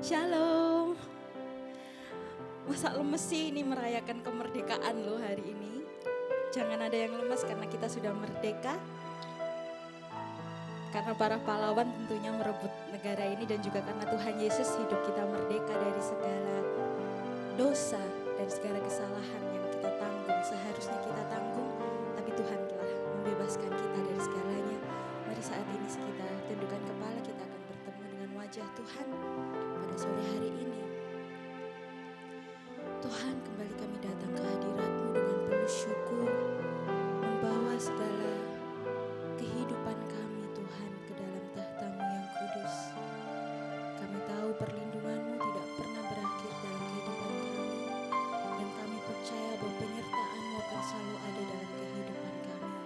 Shalom. Masa lemes sih ini merayakan kemerdekaan loh hari ini. Jangan ada yang lemes karena kita sudah merdeka. Karena para pahlawan tentunya merebut negara ini dan juga karena Tuhan Yesus hidup kita merdeka dari segala dosa dan segala kesalahan yang kita tanggung. Seharusnya kita tanggung, tapi Tuhan telah membebaskan kita dari segalanya. Mari saat ini kita tundukkan kepala, kita akan bertemu dengan wajah Tuhan pada sore hari ini. Tuhan, kembali kami datang ke hadirat-Mu dengan penuh syukur, membawa segala kehidupan kami Tuhan ke dalam tahta-Mu yang kudus. Kami tahu perlindungan-Mu tidak pernah berakhir dalam kehidupan kami, dan kami percaya bahwa penyertaan-Mu akan selalu ada dalam kehidupan kami.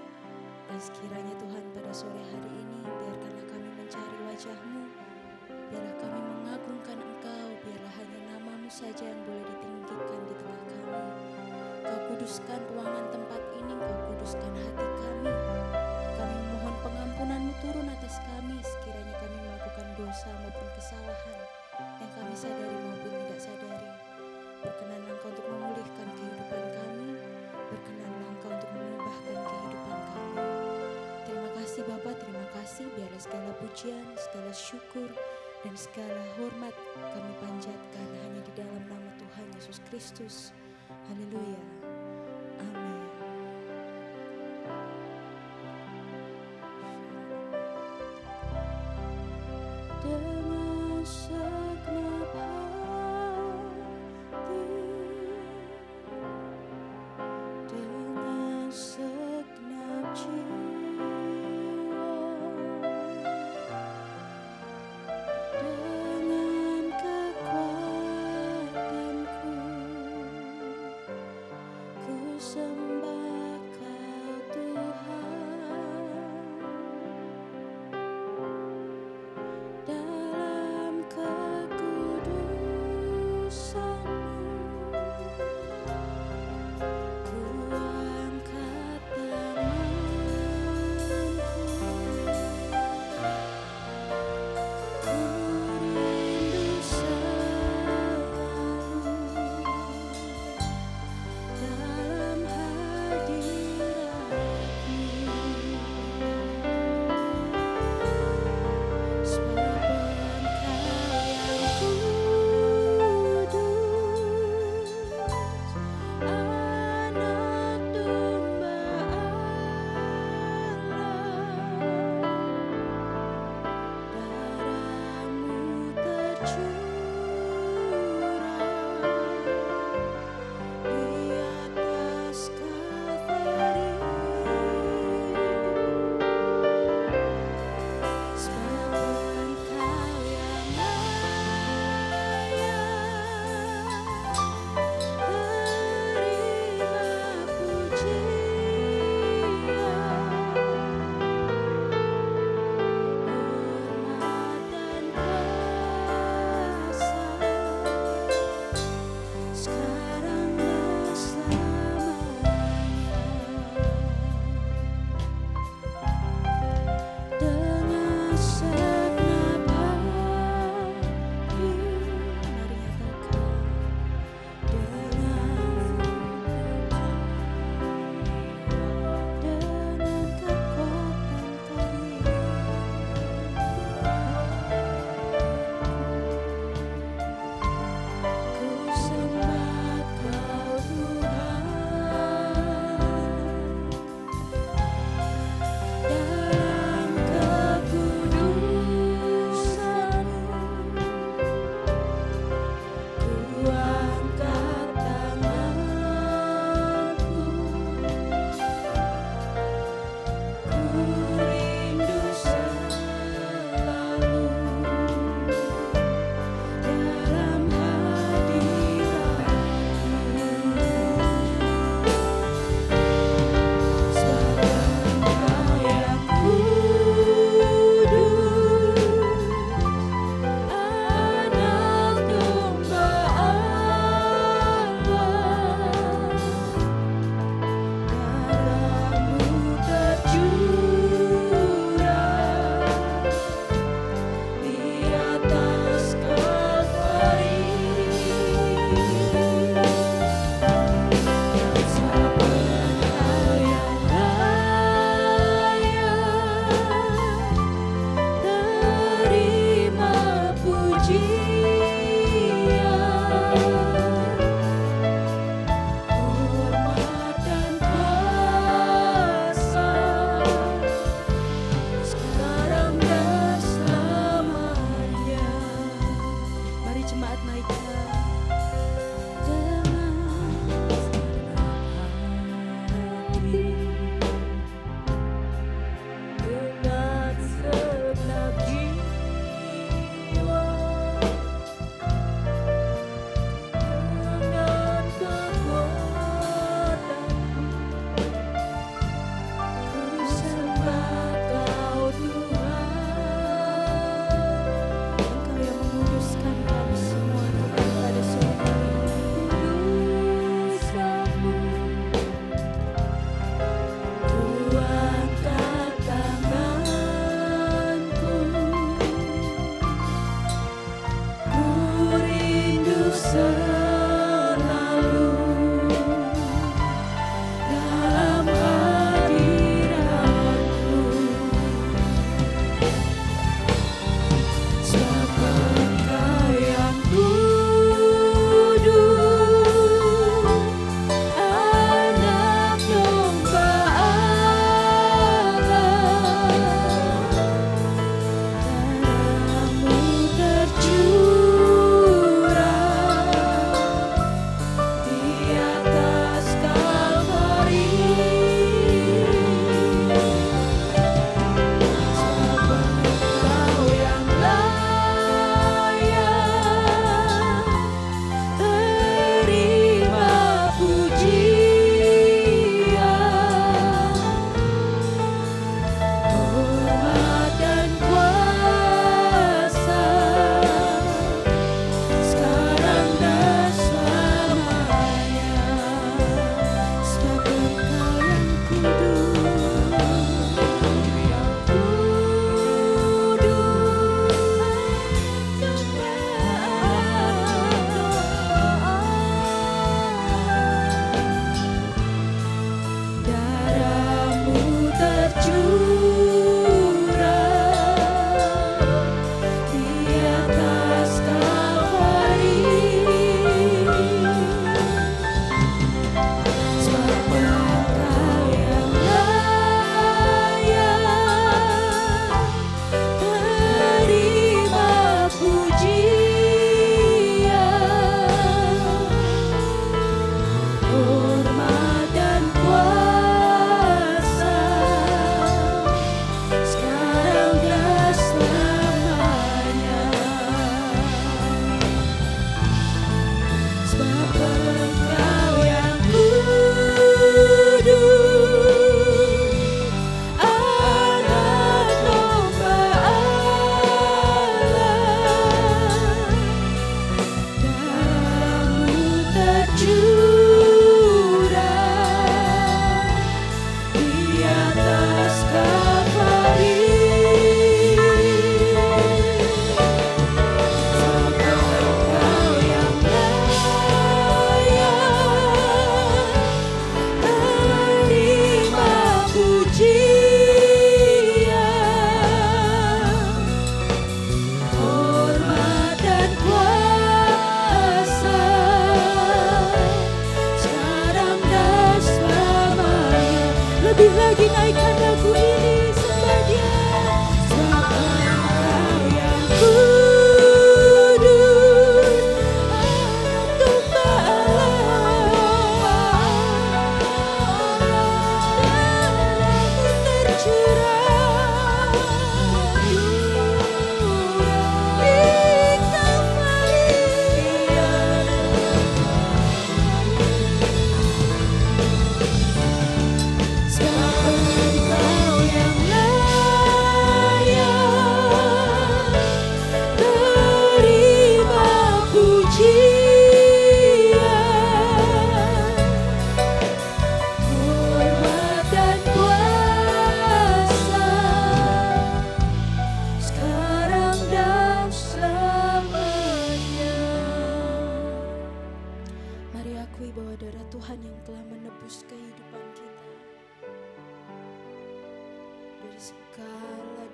Dan sekiranya Tuhan pada sore hari ini, biarkanlah kami mencari wajah-Mu, biarlah kami mengagungkan Engkau, biarlah hanya nama-Mu saja yang boleh ditinggikan di tengah kami. Kau kuduskan ruangan tempat ini, Kau kuduskan hati kami. Kami memohon pengampunan-Mu turun atas kami sekiranya kami melakukan dosa maupun kesalahan yang kami sadari maupun tidak sadari. Berkenanlah Engkau untuk memulihkan kehidupan kami, berkenanlah Engkau untuk mengubahkan kehidupan kami. Terima kasih Bapa, terima kasih, biarlah segala pujian, segala syukur, dan segala hormat kami panjatkan hanya di dalam nama Tuhan Yesus Kristus. Haleluya. Amin. Dengan segenap hati, dengan segenap jiwa, dengan kekuatanku, ku sembah Kau Tuhan. Dalam kekudusan-Mu, ku angkat tanganku, ku rindu selalu dalam hadirat-Mu. Sebab Engkau yang kudus, Anak Domba Allah, darah-Mu tercurah di atas Kalvari. Sebab Engkau yang layak, terima pujian, hormat dan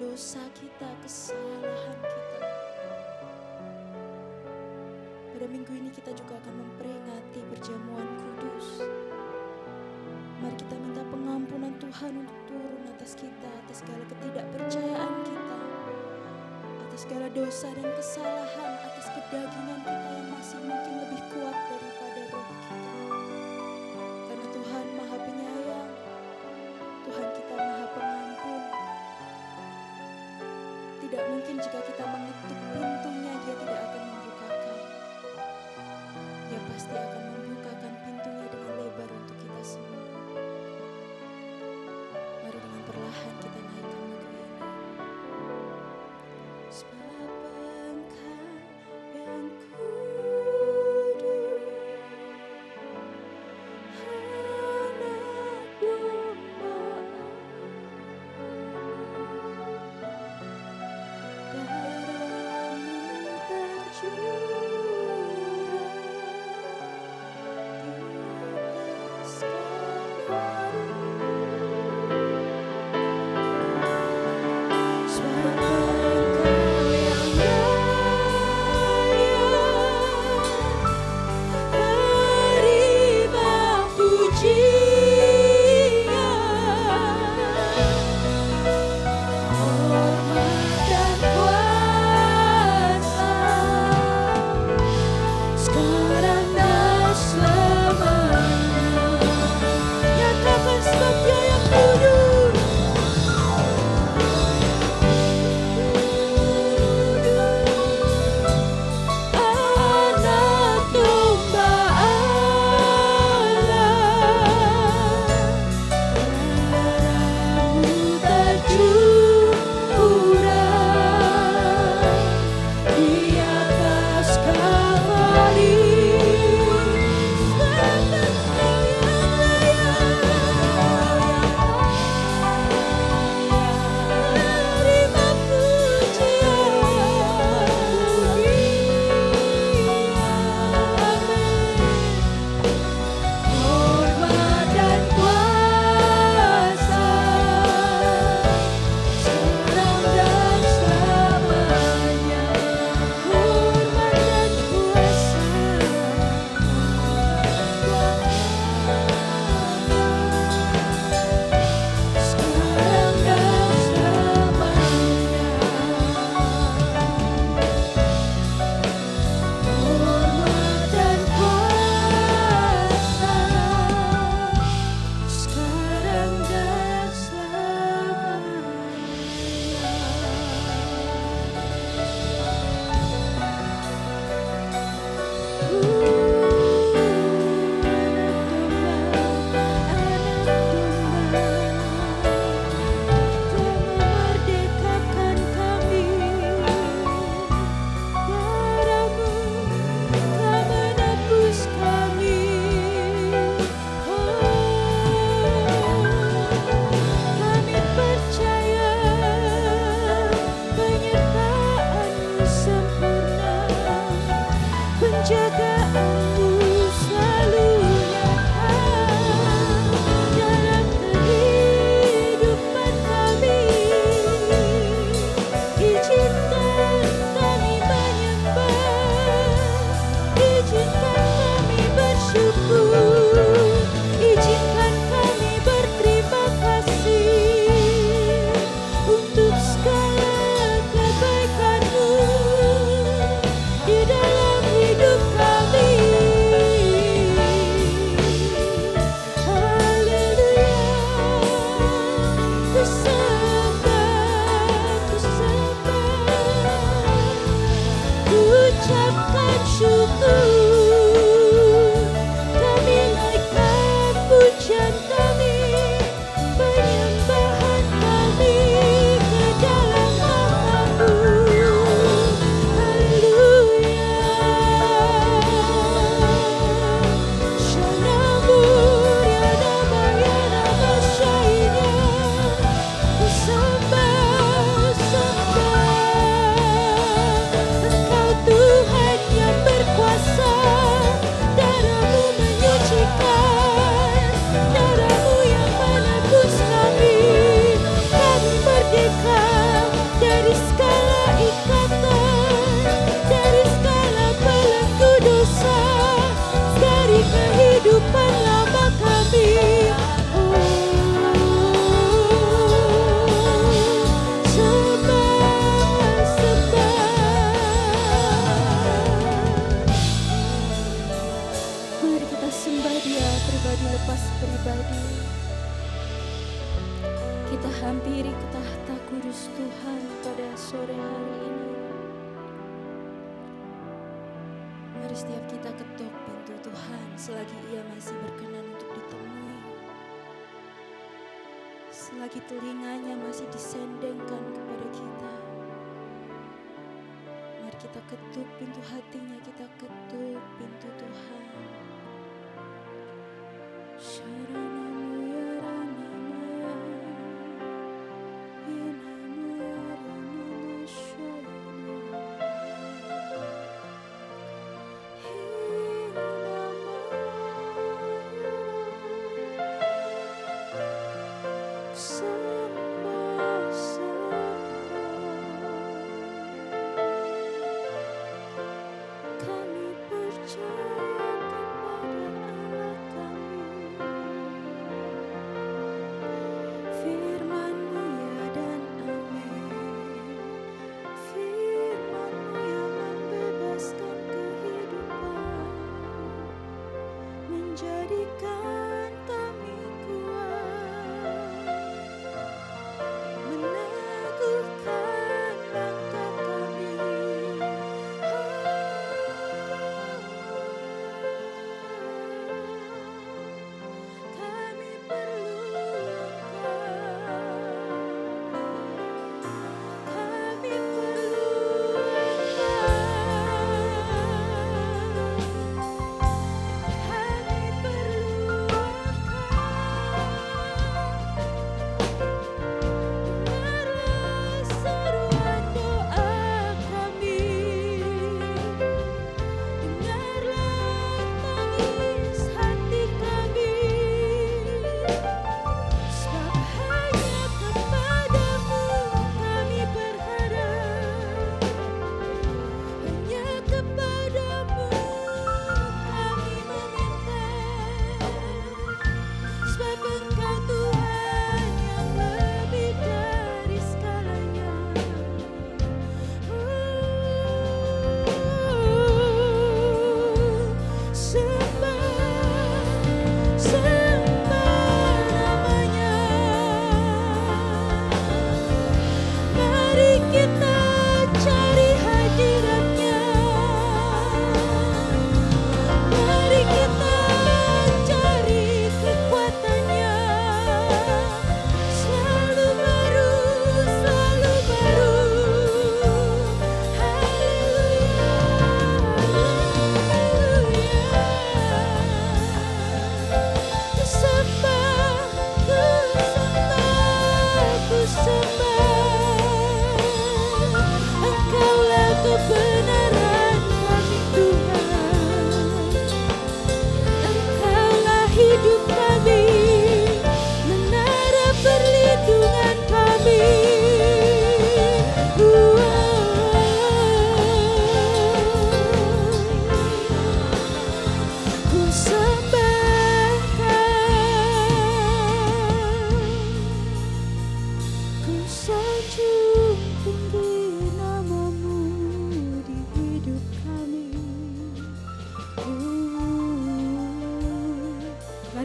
dosa kita, kesalahan kita. Pada minggu ini kita juga akan memperingati perjamuan kudus. Mari kita minta pengampunan Tuhan untuk turun atas kita, atas segala ketidakpercayaan kita, atas segala dosa dan kesalahan, atas kedagingan kita yang masih mungkin lebih kuat daripada roh kita. Karena Tuhan Maha Penyayang, Tuhan kita Maha Pengampun. Tidak mungkin jika kita mengetuk pintunya, Dia tidak akan membukakan. Dia pasti akan membukakan pintunya dengan lebar untuk kita semua. Mari dengan perlahan kita naikkan lagu ini. Sebab Engkau yang kudus, anak domba, darah-Mu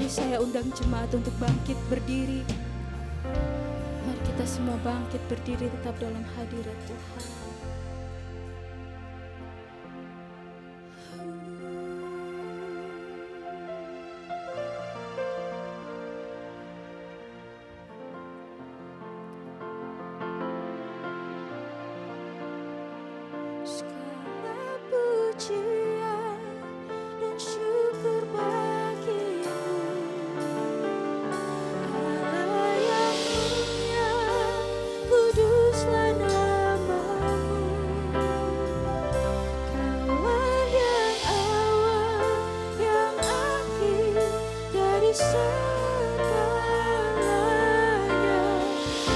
Mari saya undang jemaat untuk bangkit berdiri. Mari kita semua bangkit berdiri tetap dalam hadirat Tuhan. Segala pujian dan syukur bagimu, Allah yang mulia, kuduslah namamu. Kaulah yang awal, yang akhir dari segalanya.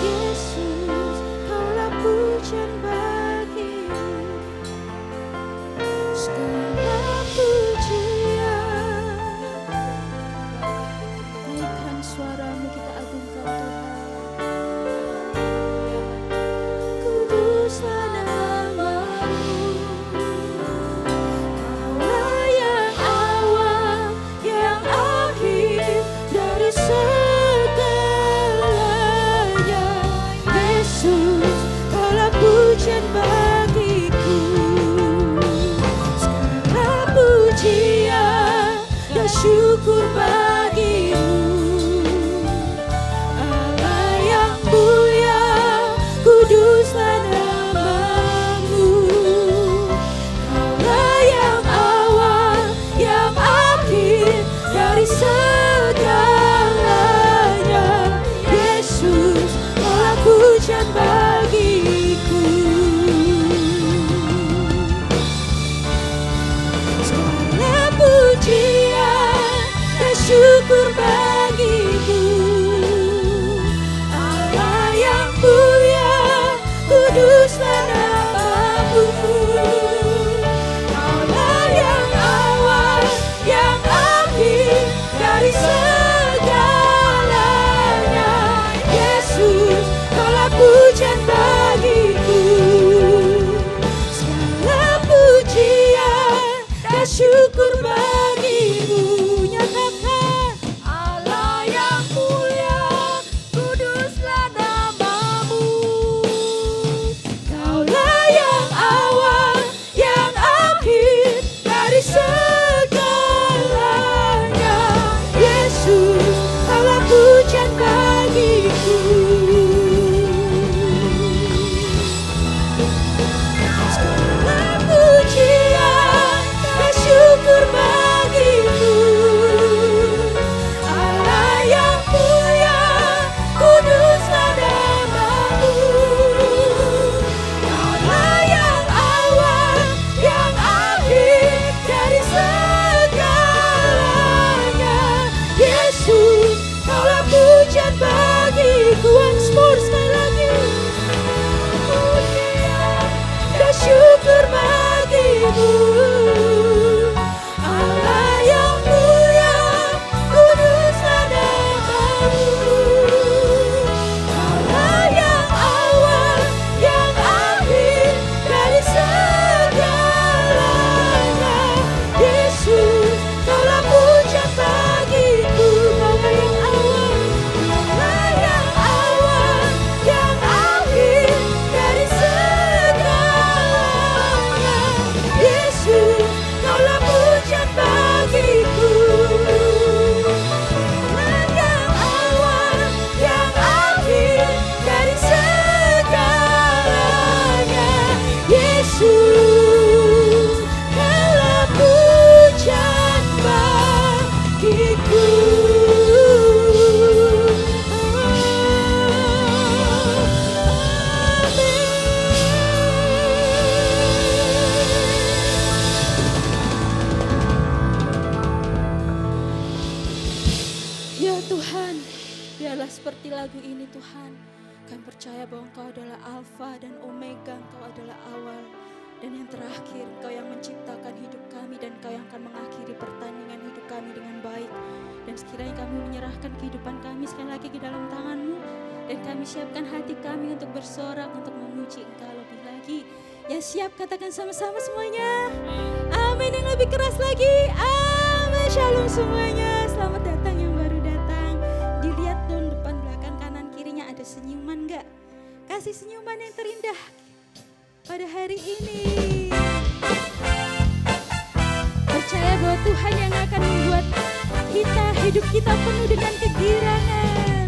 Yesus, kaulah pujian bagimu. Segala pujian, naikkan suaramu, kita agungkan Tuhan. Kuduslah namamu, Kaulah yang awal, yang akhir dari segalanya. Yesus, kaulah pujian bagiku. Pujian dan syukur bagimu, Allah yang mulia, kuduslah namamu. Kaulah yang awal, yang akhir dari segalanya. Yesus, kaulah pujian bagiku. Pujian dan syukur bagimu, Allah yang mulia, kuduslah namamu. Kaulah yang awal, yang akhir dari segalanya. Yesus, kaulah pujian bagiku. Segala pujian dan syukur bagimu. Nyatakan, Allah yang mulia, kuduslah namamu. Kaulah yang awal, yang akhir dari segalanya. Yesus, kaulah pujian bagiku. Segala pujian dan syukur bagimu, Allah yang mulia, kuduslah namamu. Kaulah yang awal, yang akhir dari segalanya. Yesus, kaulah pujian bagiku. Once more, sekali lagi. Pujian dan syukur bagimu, Allah yang mulia, kuduslah namamu. Kaulah yang awal, yang akhir dari segalanya. Yesus, kaulah pujian bagiku. Kaulah yang awal, yang akhir dari segalanya. Yesus, kaulah pujian bagiku. Yang awal, yang akhir dari segalanya. Yesus, kaulah pujian bagiku. Ya Tuhan, biarlah seperti lagu ini Tuhan. Kami percaya bahwa Engkau adalah Alfa dan Omega, Engkau adalah awal dan yang terakhir. Engkau yang menciptakan hidup kami dan Engkau yang akan mengakhiri pertandingan hidup kami dengan baik. Dan sekiranya kami menyerahkan kehidupan kami sekali lagi ke dalam tangan-Mu. Dan kami siapkan hati kami untuk bersorak, untuk memuji Engkau lebih lagi. Yang siap katakan sama-sama semuanya. Amin. Yang lebih keras lagi. Amin. Shalom semuanya. Selamat datang yang baru. senyuman enggak? Kasih senyuman yang terindah pada hari ini. Percaya bahwa Tuhan yang akan membuat hidup kita penuh dengan kegirangan.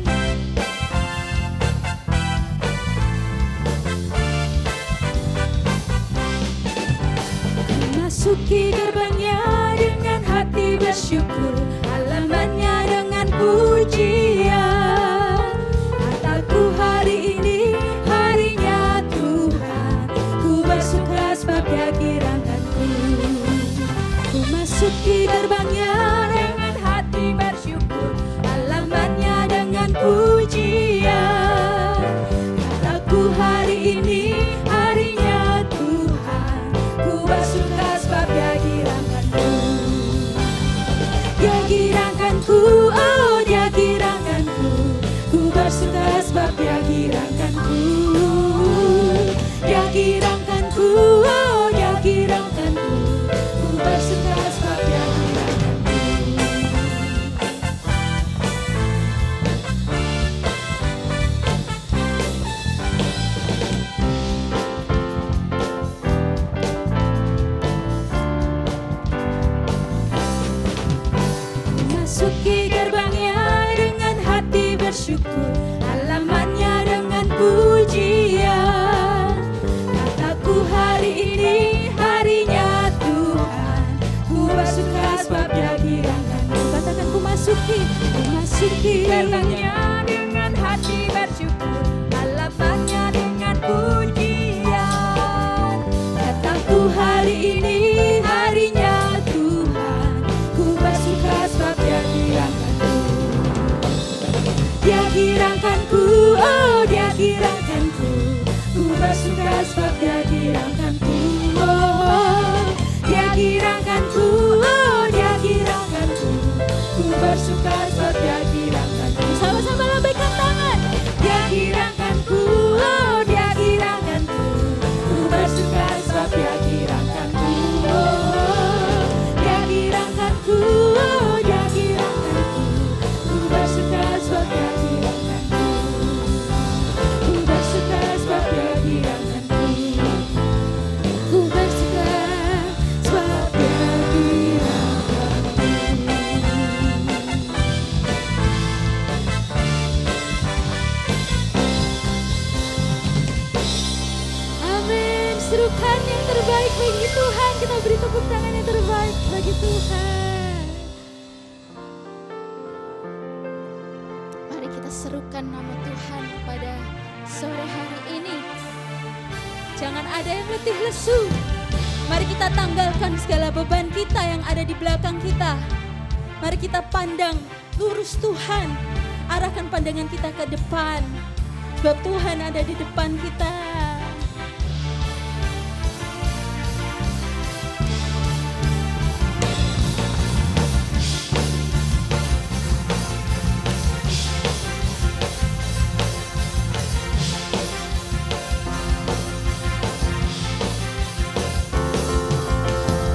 Masuki gerbangnya dengan hati bersyukur, halamannya dengan pujian. Kataku hari ini harinya Tuhan, ku bersuka sebab Dia kirangkanku. Ku masuki gerbangnya dengan hati bersyukur, halamannya dengan pujian. Kataku hari ini harinya Tuhan, ku bersuka sebab Dia kirangkanku. Dia kirangkanku, oh Dia kirangkanku, ku bersuka sebab Dia kirangkanku. Dia kirangkanku, oh Dia kirangkanku, ku bersuka sebab Dia kirangkanku. Masuki gerbangnya dengan hati bersyukur, halamannya dengan pujian. Kataku hari ini harinya Tuhan, ku bersuka sebab Dia kirangkanku. Katakan ku masuki gerbangnya dengan hati bersyukur, halamannya dengan pujian. Kataku hari ini harinya Tuhan, ku bersuka sebab Dia kirangkanku. Dia kirangkanku, oh Dia kirangkanku, ku bersuka sebab Dia kirangkanku. Oh, Dia kirangkanku, oh Dia kirangkanku, ku bersuka sebab Dia kirangkanku. Sama-sama lambaikan tangan. Dia kirangkanku, oh Dia kirangkanku, ku bersuka sebab Dia kirangkanku. Oh, Dia kirangkanku, oh Dia kirangkanku, ku bersuka sebab Dia kirangkanku. Ku bersuka sebab Dia kirangkanku. Ku bersuka sebab Dia kirangkanku. Amin. Serukan yang terbaik bagi Tuhan. Kita beri tepuk tangan yang terbaik bagi Tuhan. Mari kita serukan nama Tuhan pada sore hari ini. Jangan ada yang letih lesu. Mari kita tanggalkan segala beban kita yang ada di belakang kita. Mari kita pandang lurus Tuhan. Arahkan pandangan kita ke depan. Sebab Tuhan ada di depan kita.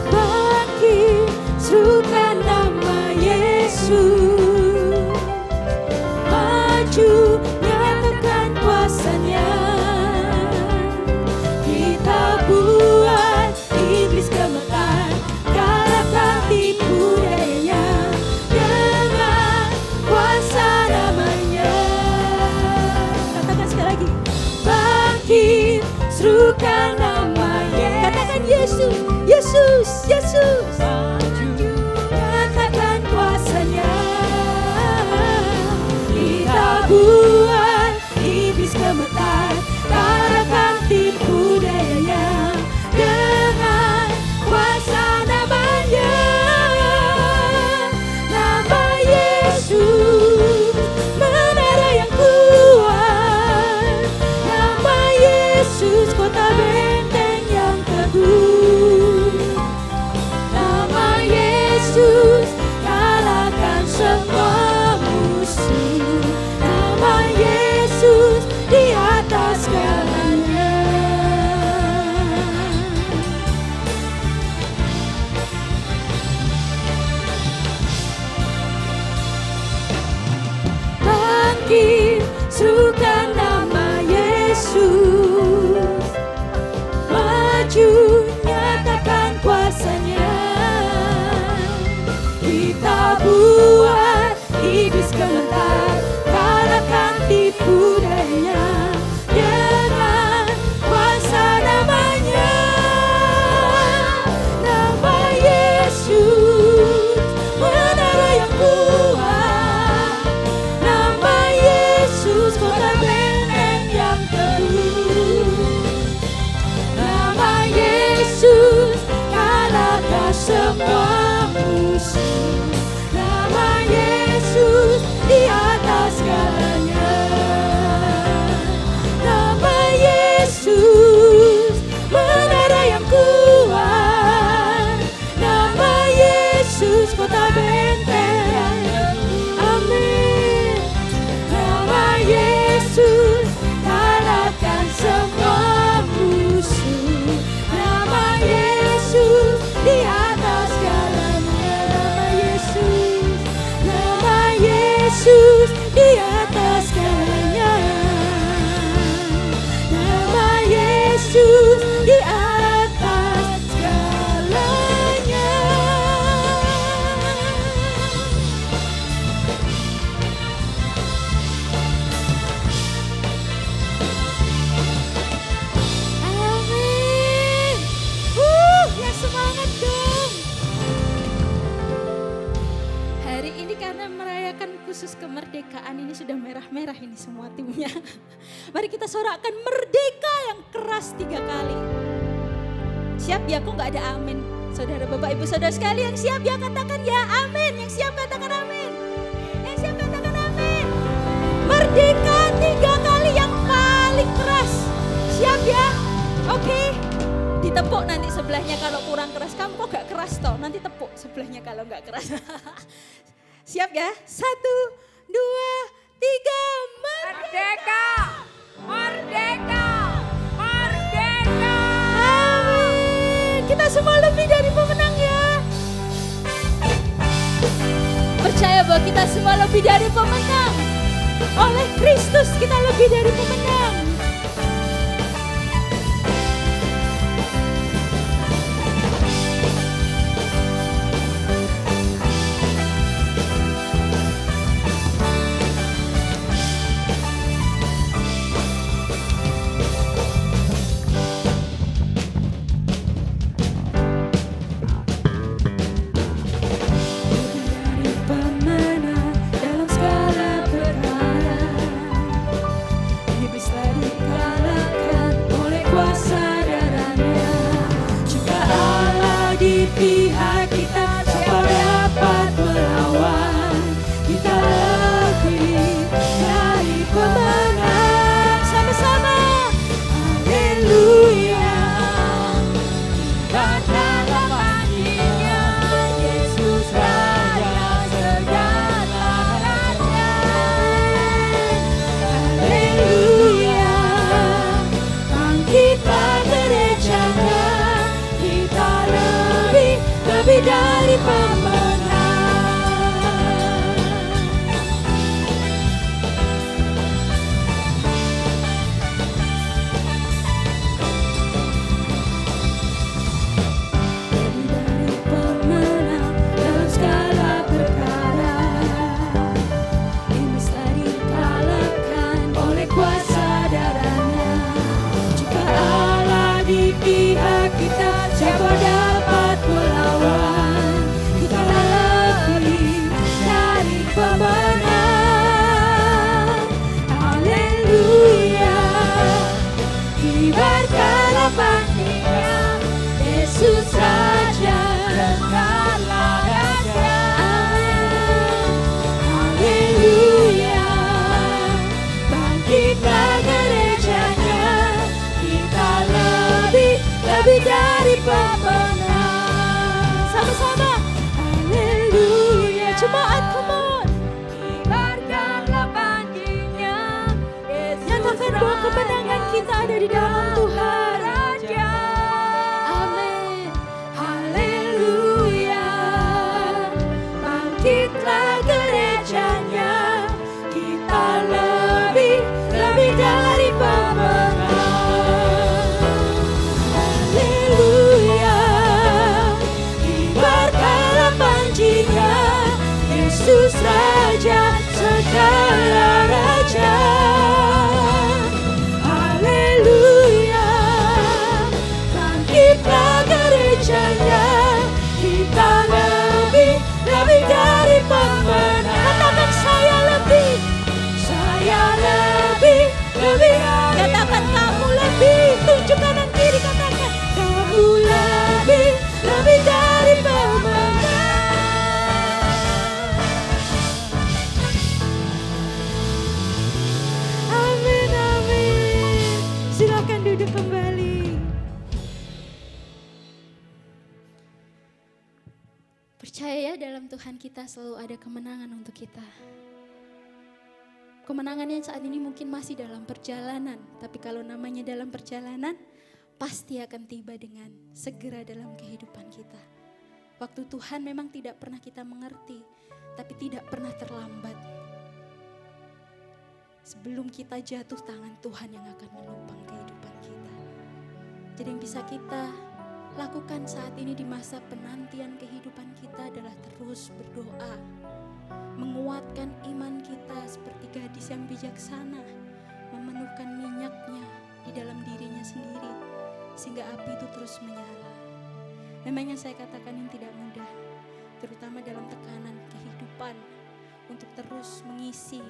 Bangkit, serukan nama Yesus. Maju, nyatakan kuasa-Nya. khusus kemerdekaan ini sudah merah-merah ini semua timnya. Mari kita sorakkan merdeka yang keras 3 kali. Siap ya? Kok gak ada amin? Saudara Bapak Ibu Saudara sekalian siap ya? Katakan ya amin. Yang siap katakan amin. Yang siap katakan amin. Merdeka 3 kali yang paling keras. Siap ya? Oke. Ditepuk nanti sebelahnya kalau kurang keras. Kamu kok gak keras toh? Nanti tepuk sebelahnya kalau gak keras. Siap ya? 1, 2, 3. Merdeka! Merdeka! Merdeka! Amin. Kita semua lebih dari pemenang ya. Percaya bahwa kita semua lebih dari pemenang. Oleh Kristus kita lebih dari pemenang. Pihak kita siapa dapat melawan, kita lebih dari pemenang. Sama-sama haleluya, Karena panggilnya Yesus Raja segala raja. haleluya, bangkitlah gerejanya, kita lebih dari pemenang. Lebih dari pemenang dalam segala perkara. Iblis telah dikalahkan oleh kuasa darahnya. Jika Allah di pihak kita, siapa dapat melawan? Kita lebih dari pemenang. Haleluya, kibarkanlah bangkitnya Yesus Raja segala raja. Haleluya, bangkitlah gerejanya, kita lebih dari pemenang. Sama-sama haleluya, jemaat come on. Kibarkanlah panggilnya Yesus Nyatakan bahwa kemenangan kita ada di dalam Tuhan. Raja. Amin. Haleluya, bangkitlah gerejanya, kita lebih dari pemenang. Haleluya, kibarkanlah panjinya Yesus Raja segala raja. Haleluya, bangkitlah gerejanya, kita lebih dari pemenang. Katakan saya lebih. Katakan kamu lebih. Tunjuk kanan kiri, katakan kamu lebih dari pemenang. Amin, amin. Silakan duduk kembali. Percaya ya, dalam Tuhan kita selalu ada kemenangan untuk kita. Kemenangan yang saat ini mungkin masih dalam perjalanan, tapi kalau namanya dalam perjalanan, pasti akan tiba dengan segera dalam kehidupan kita. Waktu Tuhan memang tidak pernah kita mengerti, tapi tidak pernah terlambat. Sebelum kita jatuh, tangan Tuhan yang akan menopang kehidupan kita. Jadi yang bisa kita lakukan saat ini di masa penantian kehidupan kita adalah terus berdoa. Menguatkan iman kita seperti gadis yang bijaksana, memenuhkan minyaknya di dalam dirinya sendiri, sehingga api itu terus menyala. Memang yang saya katakan yang tidak mudah, terutama dalam tekanan kehidupan, untuk terus mengisi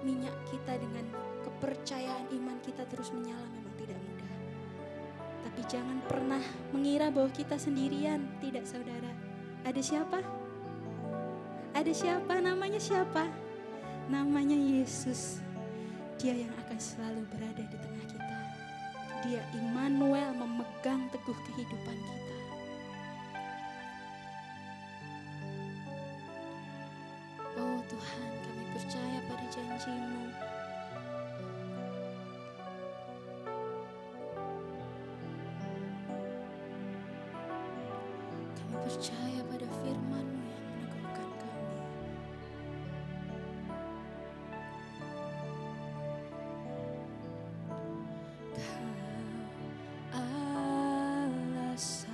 minyak kita dengan kepercayaan iman kita terus menyala memang tidak mudah. Tapi jangan pernah mengira bahwa kita sendirian. Tidak saudara. Ada siapa? Ada siapa? Namanya siapa? Namanya Yesus. Dia yang akan selalu berada di tengah kita. Dia Immanuel, memegang teguh kehidupan kita. Oh Tuhan, kami percaya pada janji-Mu. Kami percaya pada firman-Mu yang meneguhkan kami. Kau alasan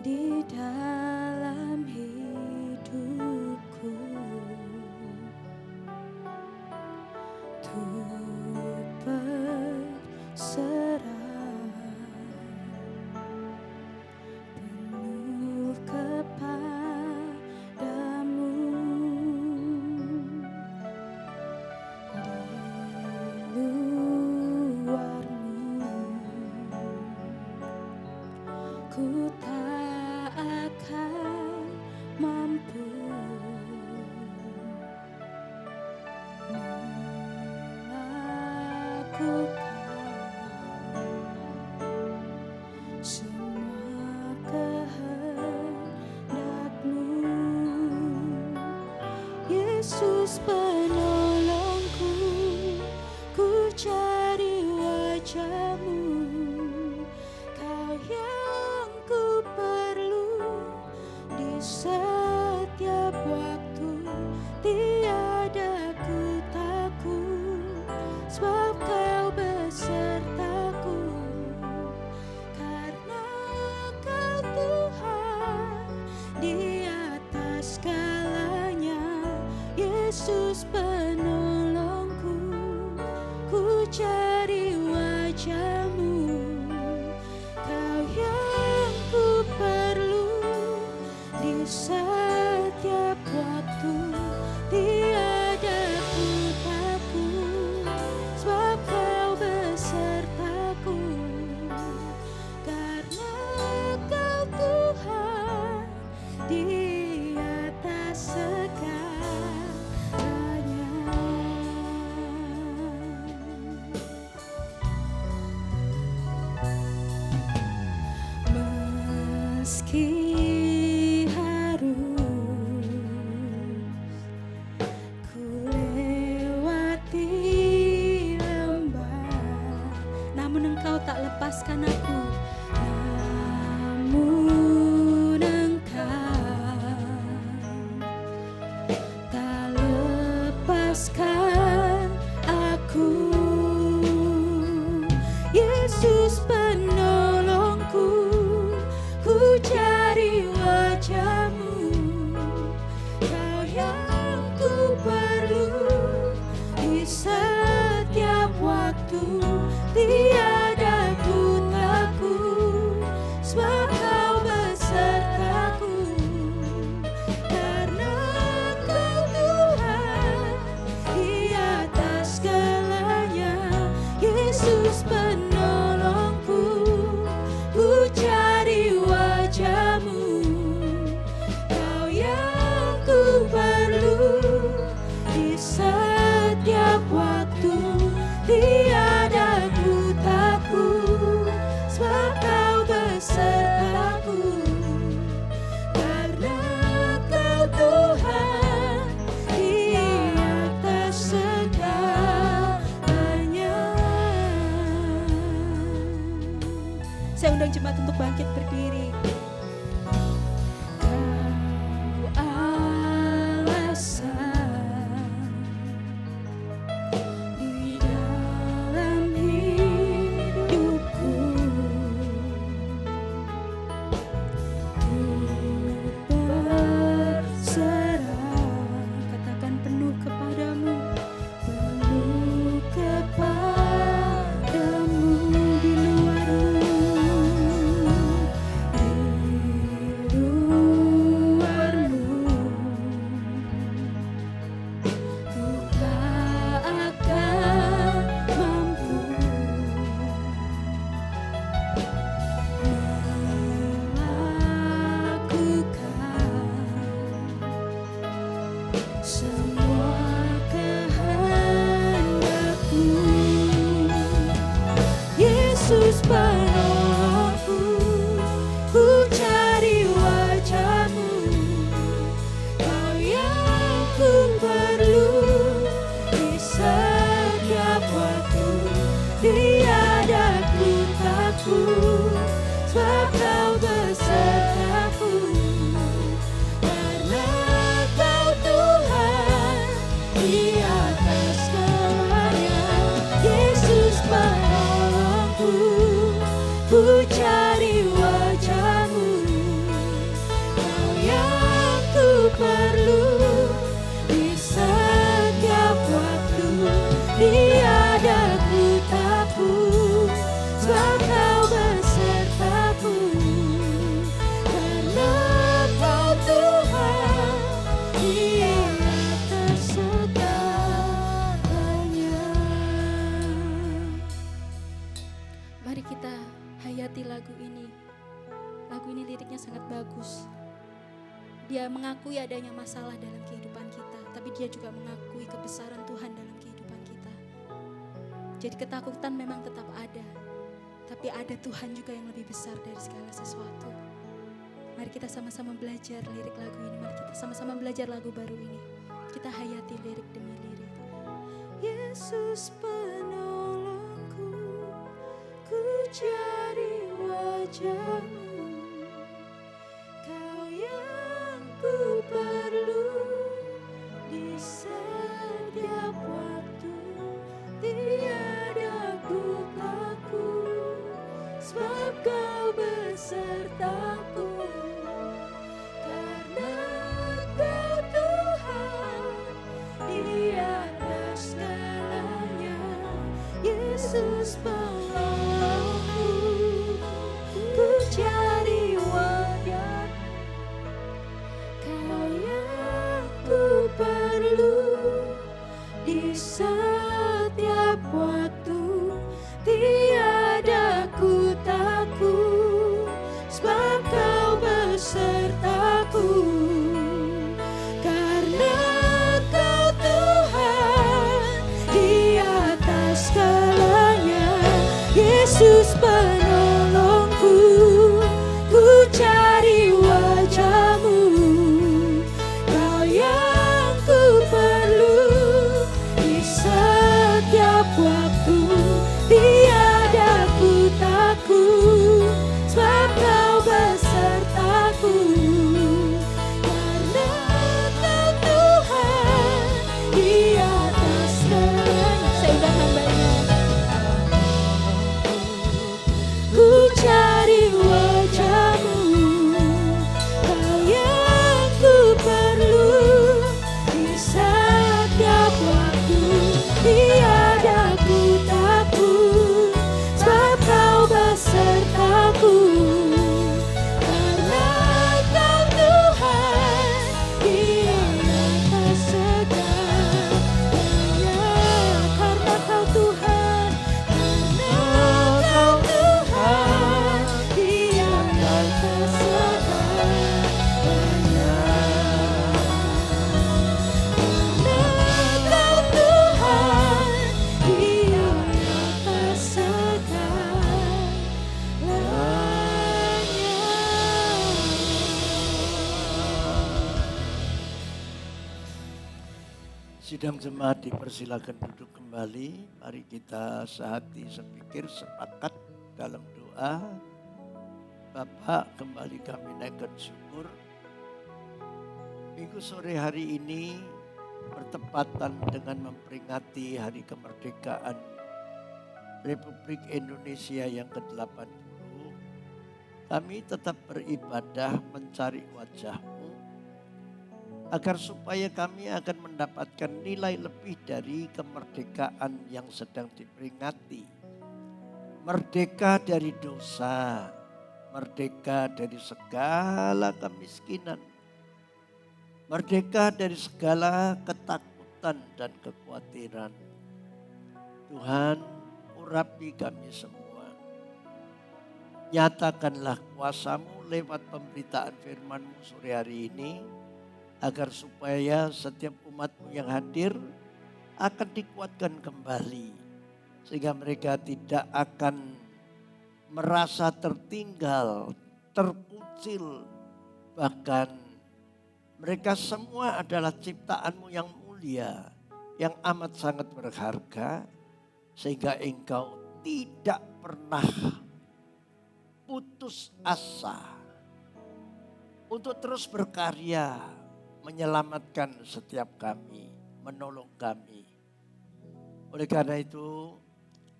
di dalam hidupku untuk berserah penuh kepadamu. Di luar-Mu ku tak akan mampu melakukan semua kehendak-Mu. Yesus penolongku, ku cari wajah-Mu. Kau yang ku perlu di setiap waktu. Tiada ku takut, sebab Kau besertaku. Karena Kau Tuhan di atas segalanya. Yesus penolongku, ku cari wajah-Mu. Kau yang ku perlu di setiap waktu. Tiada ku takut, sebab Kau besertaku. Karena Kau Tuhan di atas segalanya. Meski harus ku lewati lembah, namun Engkau tak lepaskan aku. Namun Engkau tak lepaskan aku. Yesus penolongku, ku cari wajah-Mu. Kau yang ku perlu di setiap waktu. Tiada ku takut, sebab Kau besertaku. Karena Kau Tuhan di atas segalanya. Yesus penolongku, ku cari wajah-Mu. Kau yang ku perlu di setiap waktu. Tiada ku takut, sebab Kau besertaku. Karena Kau Tuhan di atas segalanya. Saya undang jemaat untuk bangkit berdiri. Kau alasan di dalam hidupku untuk berserah. Katakan penuh kepadamu, penuh kepadamu. Di luar-Mu, di penolongku, ku cari wajah-Mu. Kau yang ku perlu di setiap waktu. Tiada ku takut, sebab Kau besertaku. Karena Kau Tuhan di atas segalanya, Yesus penolongku, ku cari wajah-Mu. Kau yang ku perlu di setiap waktu. Tiada ku takut, sebab Kau besertaku. Karena Kau Tuhan di atas segalanya. Mari kita hayati lagu ini. Lagu ini liriknya sangat bagus. Dia mengakui adanya masalah dalam kehidupan kita, tapi dia juga mengakui kebesaran Tuhan dalam kehidupan kita. Jadi ketakutan memang tetap ada, tapi ada Tuhan juga yang lebih besar dari segala sesuatu. Mari kita sama-sama belajar lirik lagu ini. Mari kita sama-sama belajar lagu baru ini. Kita hayati lirik demi lirik. Yesus penolongku, ku cari wajah-Mu. Kau yang ku perlu di setiap waktu. Tiada ku takut, sebab Kau besertaku. Karena Kau Tuhan di atas segalanya, Yesus penolongku, ku cari wajah. Kau yang ku perlu di setiap waktu. Tiada ku takut, sebab Kau besertaku. Karena Kau Tuhan di atas segalanya, Yesus penolongku, ku cari wajah-Mu. Kau yang ku perlu di setiap waktu. Tiada ku takut, sebab Kau besertaku. Karena Kau Tuhan di atas segalanya. Sehingga hamba-Nya, ku cari wajah-Mu. Kau yang ku perlu di setiap waktu. Tiada ku takut, sebab Kau besertaku. Karena Kau Tuhan di atas segalanya. Karena Kau Tuhan, karena Kau Tuhan di atas segalanya. Karena Kau Tuhan di atas segalanya. Sidang jemaat dipersilakan duduk kembali. Mari kita sehati sepikir sepakat dalam doa. Bapa, kembali kami naikkan syukur. Minggu sore hari ini bertepatan dengan memperingati hari kemerdekaan Republik Indonesia yang ke-80. Kami tetap beribadah mencari wajah-Mu, agar supaya kami akan mendapatkan nilai lebih dari kemerdekaan yang sedang diperingati. Merdeka dari dosa, merdeka dari segala kemiskinan, merdeka dari segala ketakutan dan kekhawatiran. Tuhan, urapi kami semua. Nyatakanlah kuasa-Mu lewat pemberitaan firman-Mu sore hari ini, agar supaya setiap umat-Mu yang hadir akan dikuatkan kembali, sehingga mereka tidak akan merasa tertinggal, terkucil, bahkan mereka semua adalah ciptaanmu yang mulia, yang amat sangat berharga, sehingga engkau tidak pernah putus asa untuk terus berkarya, menyelamatkan setiap kami, menolong kami. Oleh karena itu,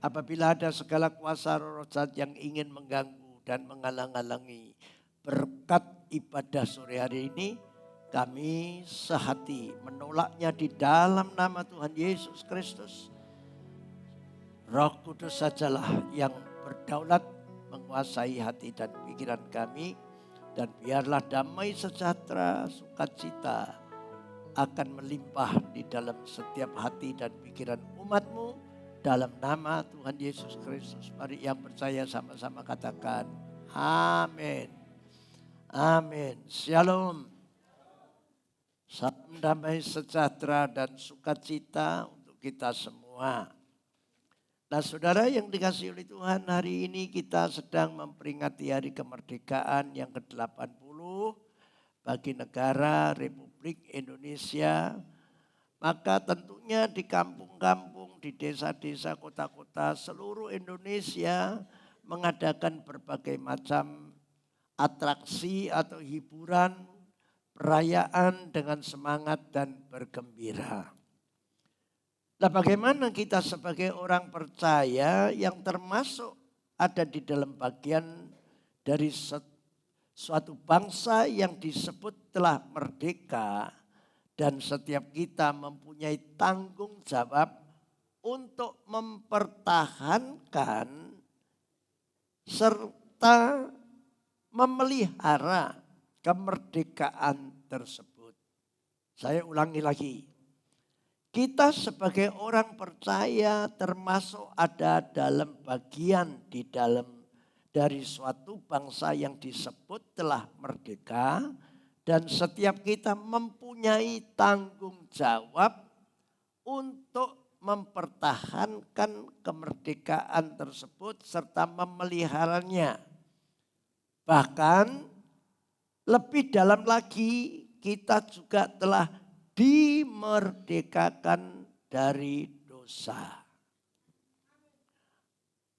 apabila ada segala kuasa roh jahat yang ingin mengganggu dan menghalang-halangi berkat ibadah sore hari ini, kami sehati menolaknya di dalam nama Tuhan Yesus Kristus. Roh Kudus sajalah yang berdaulat menguasai hati dan pikiran kami. Dan biarlah damai sejahtera, sukacita akan melimpah di dalam setiap hati dan pikiran umat-Mu. Dalam nama Tuhan Yesus Kristus. Mari yang percaya sama-sama katakan amin. Amin. Shalom. Salam damai sejahtera dan sukacita untuk kita semua. Nah saudara yang dikasihi oleh Tuhan, hari ini kita sedang memperingati hari kemerdekaan yang ke-80 bagi negara Republik Indonesia. Maka tentunya di kampung-kampung, di desa-desa, kota-kota seluruh Indonesia mengadakan berbagai macam atraksi atau hiburan, perayaan dengan semangat dan bergembira. Nah bagaimana kita sebagai orang percaya yang termasuk ada di dalam bagian dari suatu bangsa yang disebut telah merdeka, dan setiap kita mempunyai tanggung jawab untuk mempertahankan serta memelihara kemerdekaan tersebut. Saya ulangi lagi. Kita sebagai orang percaya termasuk ada dalam bagian di dalam dari suatu bangsa yang disebut telah merdeka, dan setiap kita mempunyai tanggung jawab untuk mempertahankan kemerdekaan tersebut serta memeliharanya. Bahkan lebih dalam lagi, kita juga telah dimerdekakan dari dosa.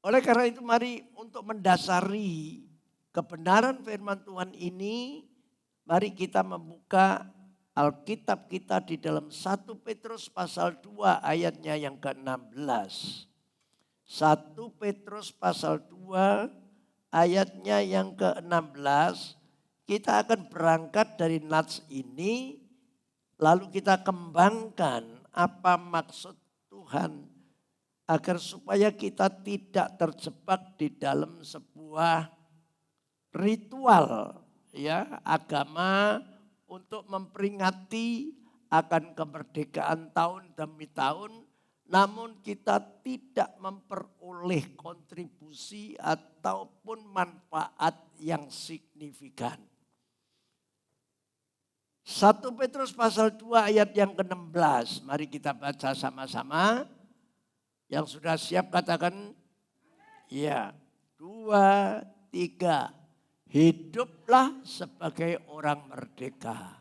Oleh karena itu mari untuk mendasari kebenaran firman Tuhan ini, mari kita membuka Alkitab kita di dalam 1 Petrus pasal 2 ayatnya yang ke-16. 1 Petrus pasal 2 ayatnya yang ke-16. Kita akan berangkat dari nats ini, lalu kita kembangkan apa maksud Tuhan agar supaya kita tidak terjebak di dalam sebuah ritual ya agama untuk memperingati akan kemerdekaan tahun demi tahun, namun kita tidak memperoleh kontribusi ataupun manfaat yang signifikan. 1 Petrus pasal 2 ayat yang ke-16. Mari kita baca sama-sama. Yang sudah siap katakan ya. 2, 3. Hiduplah sebagai orang merdeka.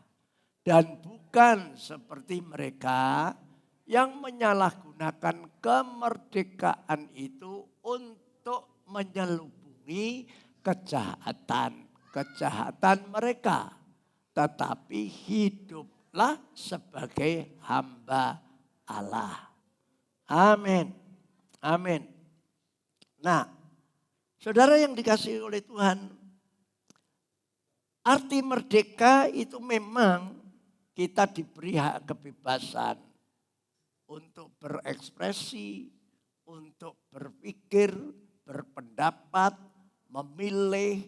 Dan bukan seperti mereka yang menyalahgunakan kemerdekaan itu untuk menyelubungi kejahatan mereka. Tetapi hiduplah sebagai hamba Allah. Amin. Amin. Nah, saudara yang dikasihi oleh Tuhan, arti merdeka itu memang kita diberi hak kebebasan untuk berekspresi, untuk berpikir, berpendapat, memilih,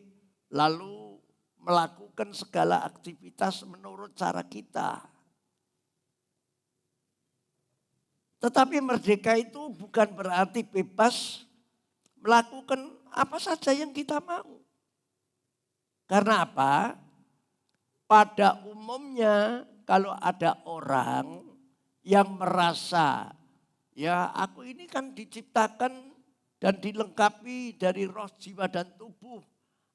lalu melakukan segala aktivitas menurut cara kita. Tetapi merdeka itu bukan berarti bebas melakukan apa saja yang kita mau. Karena apa? Pada umumnya kalau ada orang yang merasa, ya aku ini kan diciptakan dan dilengkapi dari roh, jiwa, dan tubuh.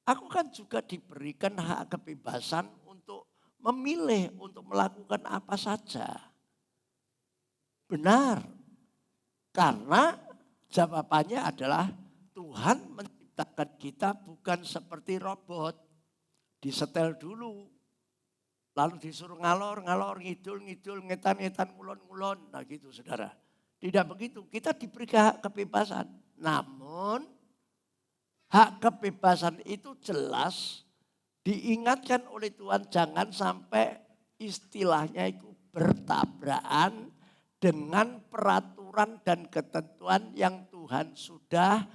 Aku kan juga diberikan hak kebebasan untuk memilih, untuk melakukan apa saja. Benar, karena jawabannya adalah Tuhan menciptakan kita bukan seperti robot. Disetel dulu, lalu disuruh ngalor, ngidul, ngetan, ngulon. Nah gitu saudara. Tidak begitu, kita diberi hak kebebasan. Namun hak kebebasan itu jelas diingatkan oleh Tuhan, jangan sampai istilahnya itu bertabrakan dengan peraturan dan ketentuan yang Tuhan sudah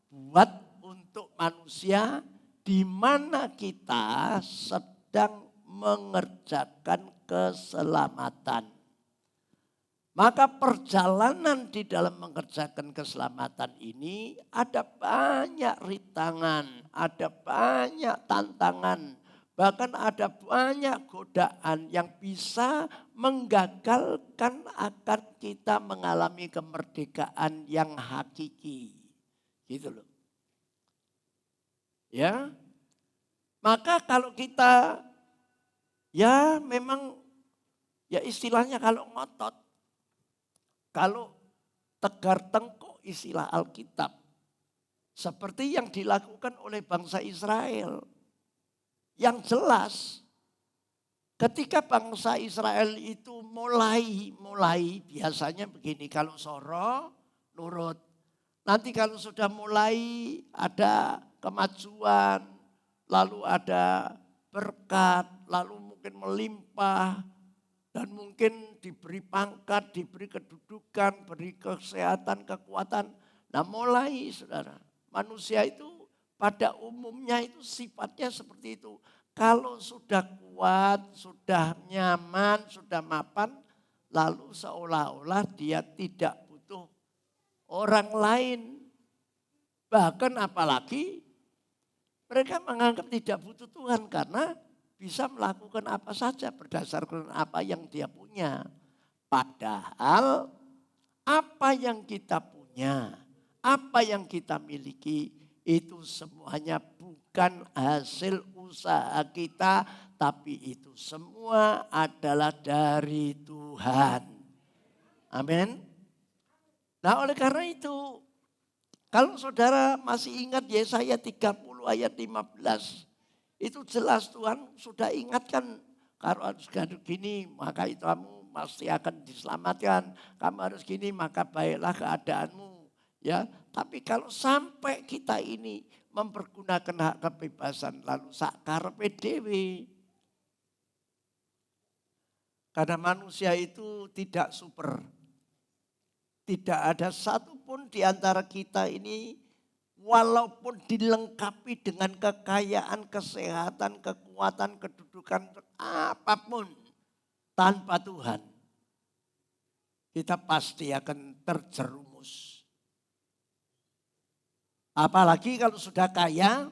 buat untuk manusia, di mana kita sedang mengerjakan keselamatan. Maka perjalanan di dalam mengerjakan keselamatan ini ada banyak rintangan, ada banyak tantangan, bahkan ada banyak godaan yang bisa menggagalkan akan kita mengalami kemerdekaan yang hakiki. Gitu loh. Ya. Maka kalau kita ya memang ya istilahnya kalau ngotot, kalau tegar tengkuk istilah Alkitab. Seperti yang dilakukan oleh bangsa Israel. Yang jelas ketika bangsa Israel itu mulai biasanya begini. Kalau soro nurut. Nanti kalau sudah mulai ada kemajuan. Lalu ada berkat. Lalu mungkin melimpah. Dan mungkin diberi pangkat, diberi kedudukan, beri kesehatan, kekuatan. Nah mulai saudara, manusia itu pada umumnya itu sifatnya seperti itu. Kalau sudah kuat, sudah nyaman, sudah mapan, lalu seolah-olah dia tidak butuh orang lain. Bahkan apalagi mereka menganggap tidak butuh Tuhan karena bisa melakukan apa saja berdasarkan apa yang dia punya. Padahal apa yang kita punya, apa yang kita miliki itu semuanya bukan hasil usaha kita, tapi itu semua adalah dari Tuhan. Amin. Nah oleh karena itu, kalau saudara masih ingat Yesaya 30 ayat 15. Itu jelas Tuhan sudah ingatkan, kalau harus gini maka itu kamu pasti akan diselamatkan. Kamu harus gini maka baiklah keadaanmu. Ya, tapi kalau sampai kita ini mempergunakan hak kebebasan lalu sakarepe dhewe. Karena manusia itu tidak super. Tidak ada satupun di antara kita ini walaupun dilengkapi dengan kekayaan, kesehatan, kekuatan, kedudukan, apapun tanpa Tuhan, kita pasti akan terjerumus. Apalagi kalau sudah kaya,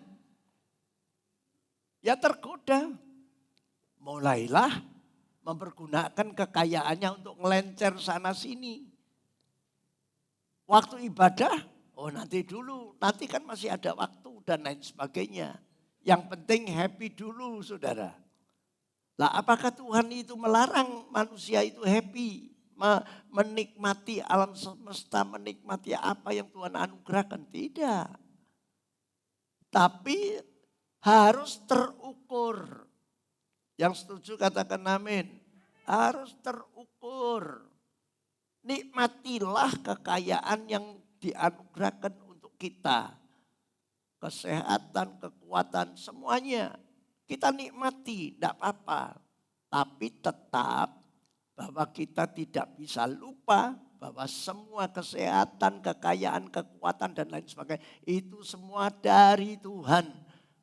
ya tergoda. Mulailah mempergunakan kekayaannya untuk ngelencer sana sini. Waktu ibadah, oh nanti dulu, nanti kan masih ada waktu dan lain sebagainya. Yang penting happy dulu saudara. Lah apakah Tuhan itu melarang manusia itu happy? Menikmati alam semesta, menikmati apa yang Tuhan anugerahkan? Tidak. Tapi harus terukur. Yang setuju katakan amin. Harus terukur. Nikmatilah kekayaan yang dianugerahkan untuk kita. Kesehatan, kekuatan, semuanya. Kita nikmati, tidak apa-apa. Tapi tetap bahwa kita tidak bisa lupa bahwa semua kesehatan, kekayaan, kekuatan dan lain sebagainya. Itu semua dari Tuhan.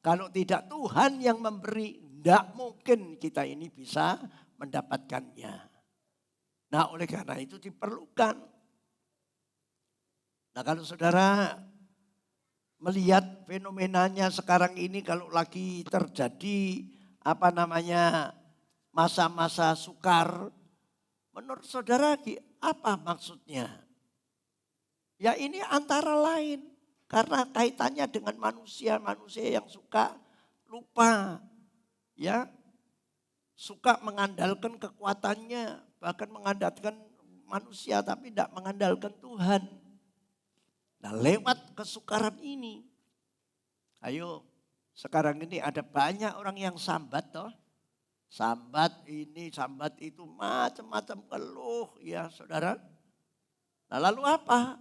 Kalau tidak Tuhan yang memberi, tidak mungkin kita ini bisa mendapatkannya. Nah oleh karena itu diperlukan. Nah kalau saudara melihat fenomenanya sekarang ini kalau lagi terjadi masa-masa sukar. Menurut saudara apa maksudnya? Ya ini antara lain Karena kaitannya dengan manusia yang suka lupa, ya, suka mengandalkan kekuatannya, bahkan mengandalkan manusia tapi tidak mengandalkan Tuhan. Nah, lewat kesukaran ini, ayo sekarang ini ada banyak orang yang sambat toh. Sambat ini, sambat itu, macam-macam keluh ya saudara. Nah lalu apa?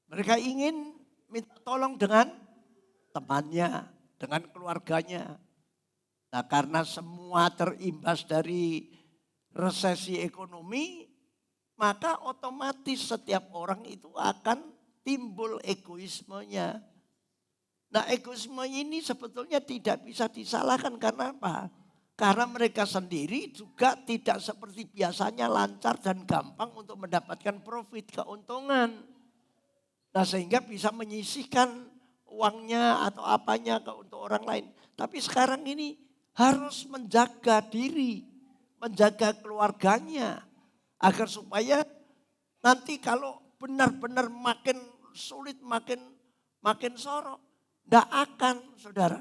Mereka ingin minta tolong dengan temannya, dengan keluarganya. Nah karena semua terimbas dari resesi ekonomi, maka otomatis setiap orang itu akan timbul egoismenya. Nah egoisme ini sebetulnya tidak bisa disalahkan karena apa? Karena mereka sendiri juga tidak seperti biasanya lancar dan gampang untuk mendapatkan profit, keuntungan. Nah sehingga bisa menyisihkan uangnya atau apanya untuk orang lain. Tapi sekarang ini harus menjaga diri, menjaga keluarganya. Agar supaya nanti kalau benar-benar makin sulit, makin sorok. Tidak akan saudara.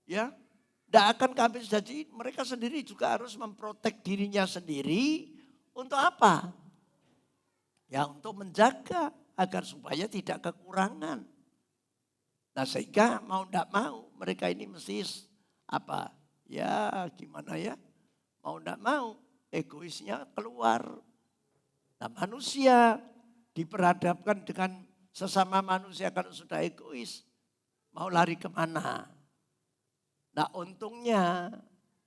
Ya, tidak akan habis. Jadi mereka sendiri juga harus memprotek dirinya sendiri. Untuk apa? Ya untuk menjaga agar supaya tidak kekurangan. Nah sehingga mau tidak mau mereka ini mesti apa? Ya gimana ya? Mau tidak mau egoisnya keluar. Nah manusia diperhadapkan dengan sesama manusia kalau sudah egois. Mau lari kemana? Nah untungnya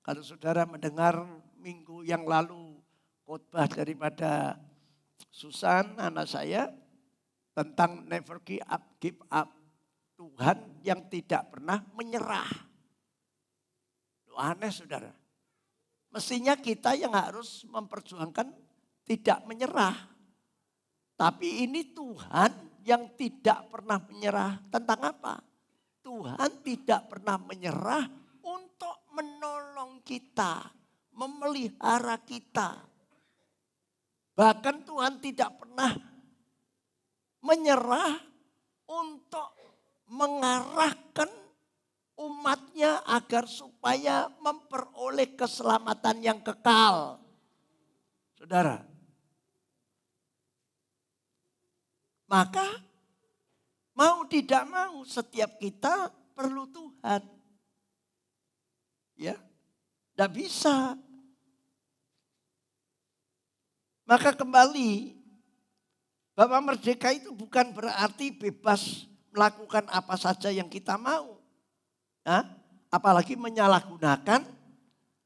kalau saudara mendengar minggu yang lalu khotbah daripada Susan anak saya tentang never give up. Tuhan yang tidak pernah menyerah. Aneh saudara. Mestinya kita yang harus memperjuangkan tidak menyerah. Tapi ini Tuhan yang tidak pernah menyerah. Tentang apa? Tuhan tidak pernah menyerah untuk menolong kita, memelihara kita. Bahkan Tuhan tidak pernah menyerah untuk mengarahkan umatnya agar supaya memperoleh keselamatan yang kekal. Saudara, maka mau tidak mau setiap kita perlu Tuhan. Ya, tidak bisa. Maka kembali, bahwa merdeka itu bukan berarti bebas melakukan apa saja yang kita mau. Nah, apalagi menyalahgunakan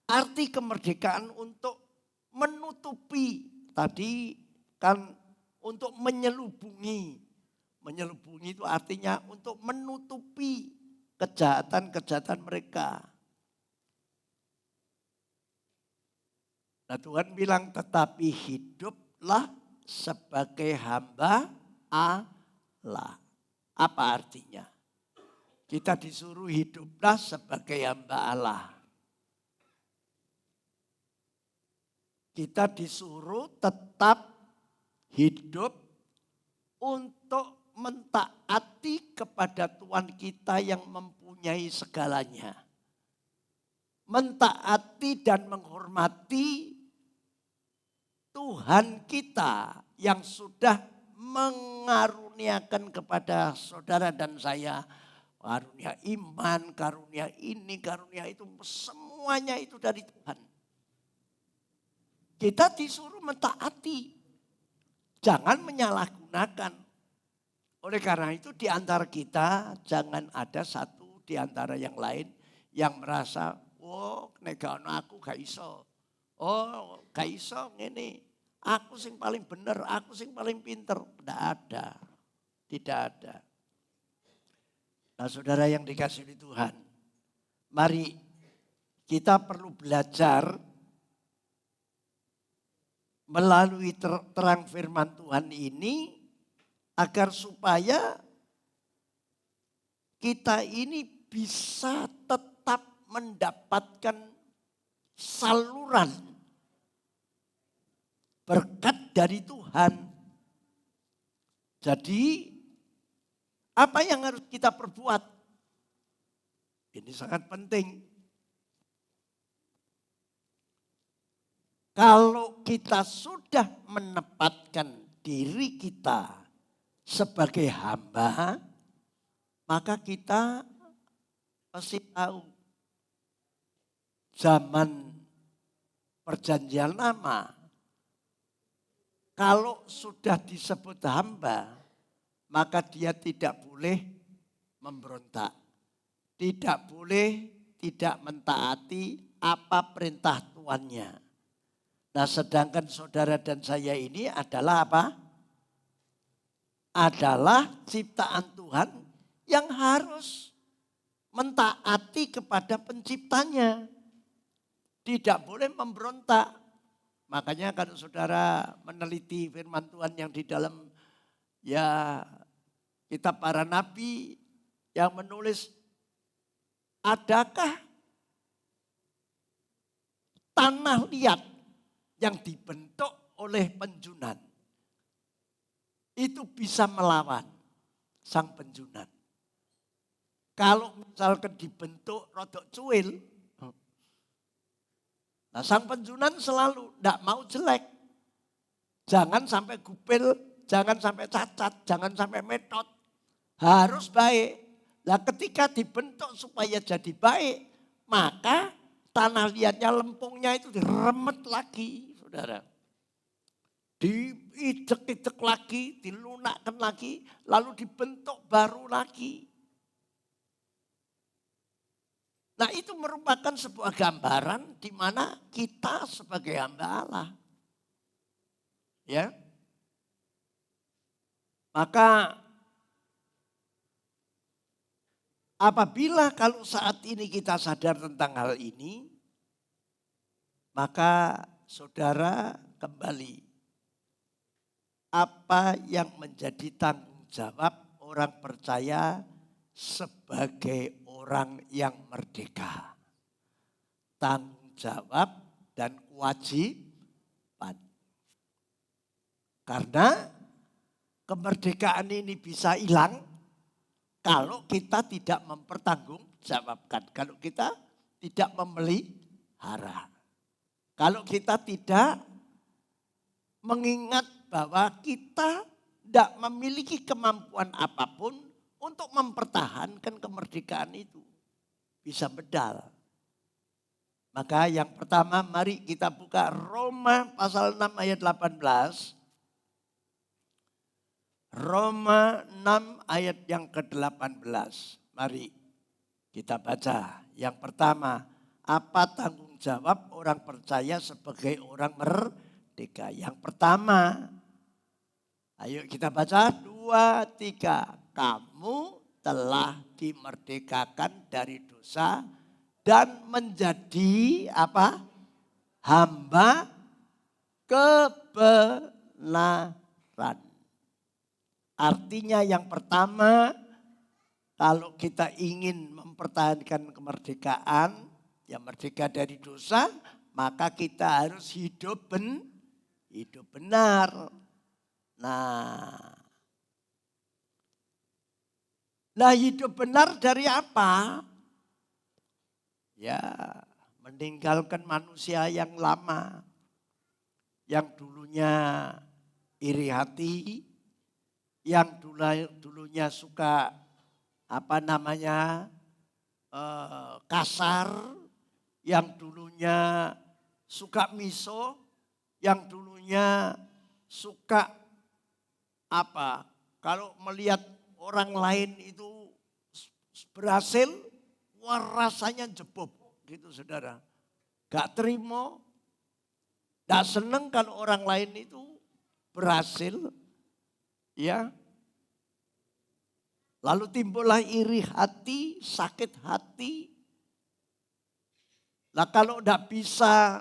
arti kemerdekaan untuk menutupi. Tadi kan untuk menyelubungi. Menyelubungi itu artinya untuk menutupi kejahatan-kejahatan mereka. Nah Tuhan bilang tetapi hiduplah sebagai hamba Allah. Apa artinya? Kita disuruh hiduplah sebagai hamba Allah. Kita disuruh tetap hidup untuk mentaati kepada Tuhan kita yang mempunyai segalanya. Mentaati dan menghormati Tuhan kita yang sudah mengaruniakan kepada saudara dan saya. Karunia iman, karunia ini, karunia itu. Semuanya itu dari Tuhan. Kita disuruh mentaati. Jangan menyalahgunakan. Oleh karena itu di antara kita jangan ada satu di antara yang lain yang merasa, oh negano aku gak iso. Oh gak iso ini. Aku sing paling benar, aku sing paling pinter. Tidak ada. Tidak ada. Nah saudara yang dikasihi Tuhan. Mari kita perlu belajar melalui terang firman Tuhan ini. Agar supaya kita ini bisa tetap mendapatkan saluran berkat dari Tuhan Jadi apa yang harus kita perbuat? Ini sangat penting. Kalau kita sudah menempatkan diri kita sebagai hamba, maka kita pasti tahu zaman perjanjian lama. Kalau sudah disebut hamba, maka dia tidak boleh memberontak. Tidak boleh tidak mentaati apa perintah tuannya. Nah, sedangkan saudara dan saya ini adalah apa? Adalah ciptaan Tuhan yang harus mentaati kepada penciptanya. Tidak boleh memberontak. Makanya kalau saudara meneliti firman Tuhan yang di dalam ya kitab para nabi yang menulis, adakah tanah liat yang dibentuk oleh penjunan itu bisa melawan sang penjunan? Kalau misalkan dibentuk rodok cuil, nah sang penjunan selalu tidak mau jelek. Jangan sampai gupil, jangan sampai cacat, jangan sampai metot. Harus baik. Nah ketika dibentuk supaya jadi baik, maka tanah liatnya, lempungnya itu diremet lagi, saudara. Diijek-ijek lagi, dilunakkan lagi, lalu dibentuk baru lagi. Nah itu merupakan sebuah gambaran di mana kita sebagai hamba Allah. Ya. Maka apabila kalau saat ini kita sadar tentang hal ini, maka saudara kembali. Apa yang menjadi tanggung jawab orang percaya sebagai orang yang merdeka? Tanggung jawab dan kewajiban. Karena kemerdekaan ini bisa hilang kalau kita tidak mempertanggungjawabkan. Kalau kita tidak memelihara. Kalau kita tidak mengingat bahwa kita tidak memiliki kemampuan apapun untuk mempertahankan kemerdekaan itu. Bisa bedal. Maka yang pertama mari kita buka Roma pasal 6 ayat 18. Roma 6 ayat yang ke-18. Mari kita baca. Yang pertama, apa tanggung jawab orang percaya sebagai orang merdeka? Yang pertama, ayo kita baca 2, 3. Kamu telah dimerdekakan dari dosa dan menjadi apa? Hamba kebenaran. Artinya yang pertama, kalau kita ingin mempertahankan kemerdekaan, ya merdeka dari dosa, maka kita harus hidup benar. Nah hidup benar dari apa? Ya meninggalkan manusia yang lama, yang dulunya iri hati, yang dulunya suka kasar, yang dulunya suka miso, yang dulunya suka kalau melihat orang lain itu berhasil, wah rasanya jebol gitu saudara. Gak terima, gak seneng kalau orang lain itu berhasil. Ya, lalu timbullah iri hati, sakit hati. Nah kalau tidak bisa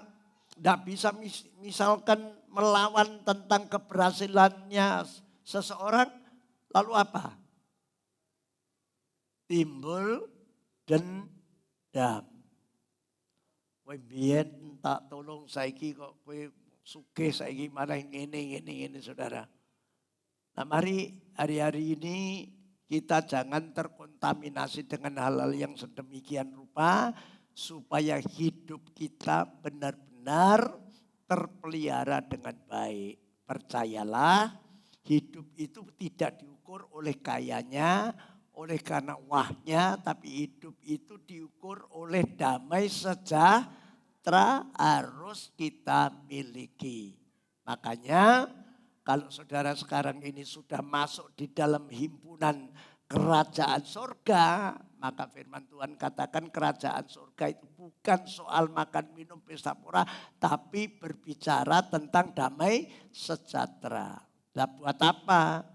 misalkan melawan tentang keberhasilannya seseorang, lalu apa? Timbul dendam. Kowe biyen tak tolong saiki kok kowe sugih saiki malah ngene saudara. Nah, mari hari-hari ini kita jangan terkontaminasi dengan hal-hal yang sedemikian rupa supaya hidup kita benar-benar terpelihara dengan baik. Percayalah, hidup itu tidak diukur oleh kayanya, oleh karena wahnya, tapi hidup itu diukur oleh damai sejahtera harus kita miliki. Makanya kalau saudara sekarang ini sudah masuk di dalam himpunan kerajaan surga, maka firman Tuhan katakan kerajaan surga itu bukan soal makan minum pesta pora, tapi berbicara tentang damai sejahtera. Nah, buat apa?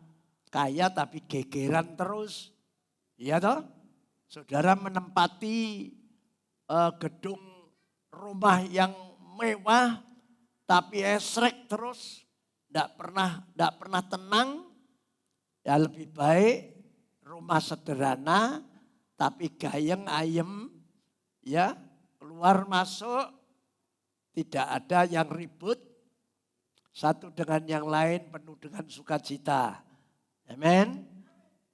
Kaya tapi gegeran terus. Iya toh? Saudara menempati gedung rumah yang mewah tapi esrek terus. Tidak pernah tenang, ya lebih baik rumah sederhana tapi gayeng ayem, ya keluar masuk tidak ada yang ribut, satu dengan yang lain penuh dengan sukacita. Amin.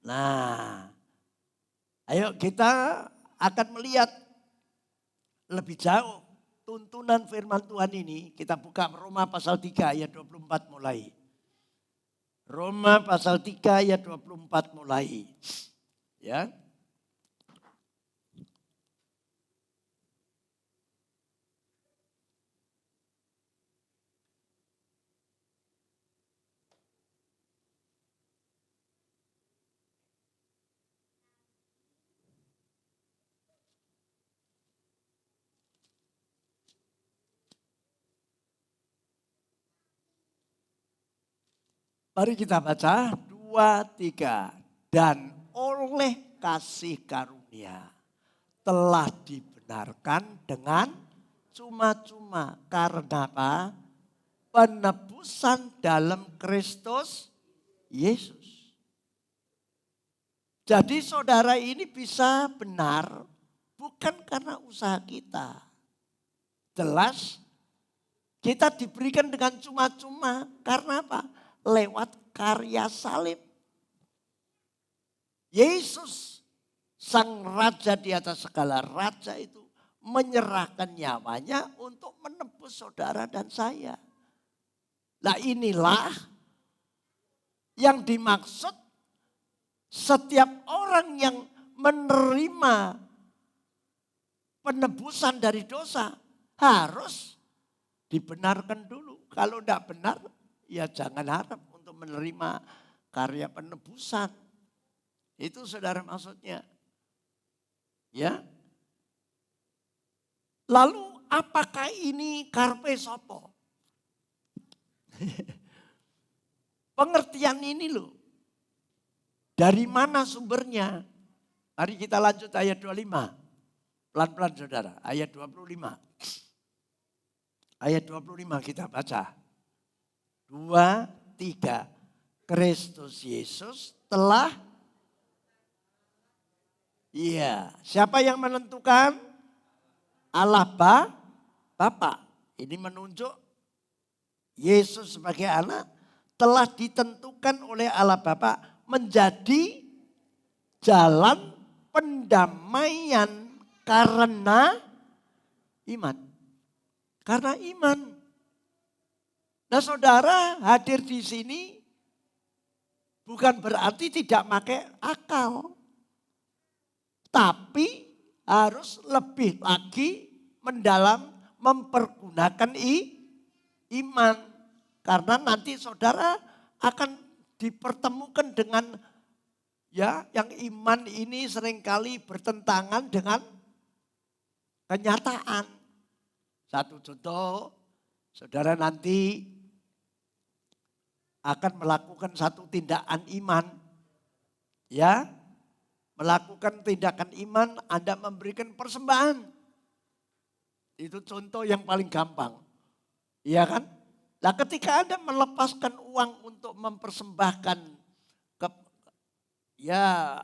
Nah, ayo kita akan melihat lebih jauh tuntunan firman Tuhan ini. Kita buka Roma pasal 3 ayat 24 mulai. Roma pasal 3 ayat 24 mulai. Ya. Mari kita baca 2, 3. Dan oleh kasih karunia telah dibenarkan dengan cuma-cuma. Karena apa? Penebusan dalam Kristus Yesus. Jadi saudara ini bisa benar bukan karena usaha kita. Jelas kita diberikan dengan cuma-cuma. Karena apa? Lewat karya salib. Yesus sang raja di atas segala raja itu menyerahkan nyawanya untuk menebus saudara dan saya. Nah inilah yang dimaksud setiap orang yang menerima penebusan dari dosa harus dibenarkan dulu. Kalau tidak benar, ya jangan harap untuk menerima karya penebusan. Itu saudara maksudnya. Ya. Lalu apakah ini karpe sopo? Pengertian ini loh. Dari mana sumbernya? Mari kita lanjut ayat 25. Pelan-pelan saudara, ayat 25. Ayat 25 kita baca. 2, 3. Kristus Yesus telah, iya, siapa yang menentukan? Allah Bapa. Ini menunjuk Yesus sebagai anak telah ditentukan oleh Allah Bapa menjadi jalan pendamaian karena iman. Karena iman. Nah saudara hadir di sini bukan berarti tidak pakai akal. Tapi harus lebih lagi mendalam mempergunakan iman. Karena nanti saudara akan dipertemukan dengan ya yang iman ini seringkali bertentangan dengan kenyataan. Satu contoh, saudara nanti akan melakukan satu tindakan iman. Ya, melakukan tindakan iman, Anda memberikan persembahan. Itu contoh yang paling gampang. Iya kan? Nah ketika Anda melepaskan uang untuk mempersembahkan ke ya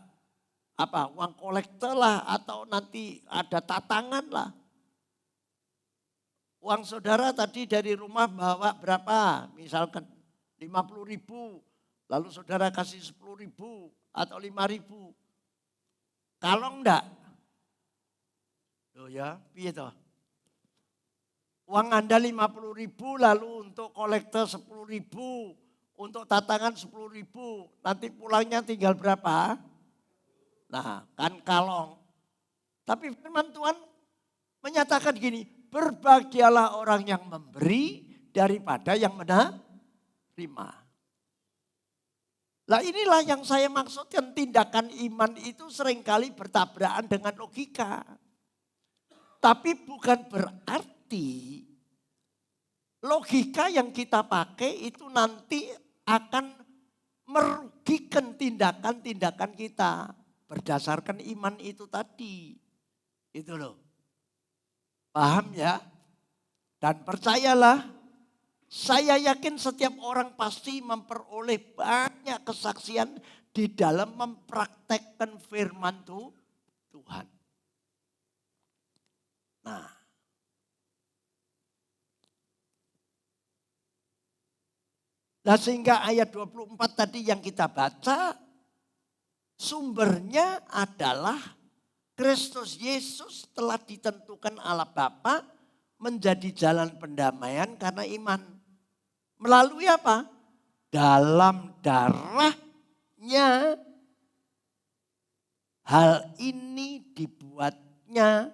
apa uang kolektor lah atau nanti ada tatangan lah. Uang saudara tadi dari rumah bawa berapa? Misalkan 50.000 Lalu saudara kasih 10.000 atau 5.000. Kalau enggak, loh ya, piye toh? Uang Anda 50.000 lalu untuk kolektor 10.000, untuk tatangan 10.000, nanti pulangnya tinggal berapa? Nah, kan kalong. Tapi firman Tuhan menyatakan gini, berbahagialah orang yang memberi daripada yang menerima. Nah inilah yang saya maksudkan, tindakan iman itu seringkali bertabrakan dengan logika. Tapi bukan berarti logika yang kita pakai itu nanti akan merugikan tindakan-tindakan kita. Berdasarkan iman itu tadi. Itu loh. Paham ya? Dan percayalah, saya yakin setiap orang pasti memperoleh banyak kesaksian di dalam mempraktekkan firman Tuhan. Nah sehingga ayat 24 tadi yang kita baca, sumbernya adalah Kristus Yesus telah ditentukan Allah Bapa menjadi jalan pendamaian karena iman. Melalui apa? Dalam darahnya. Hal ini dibuatnya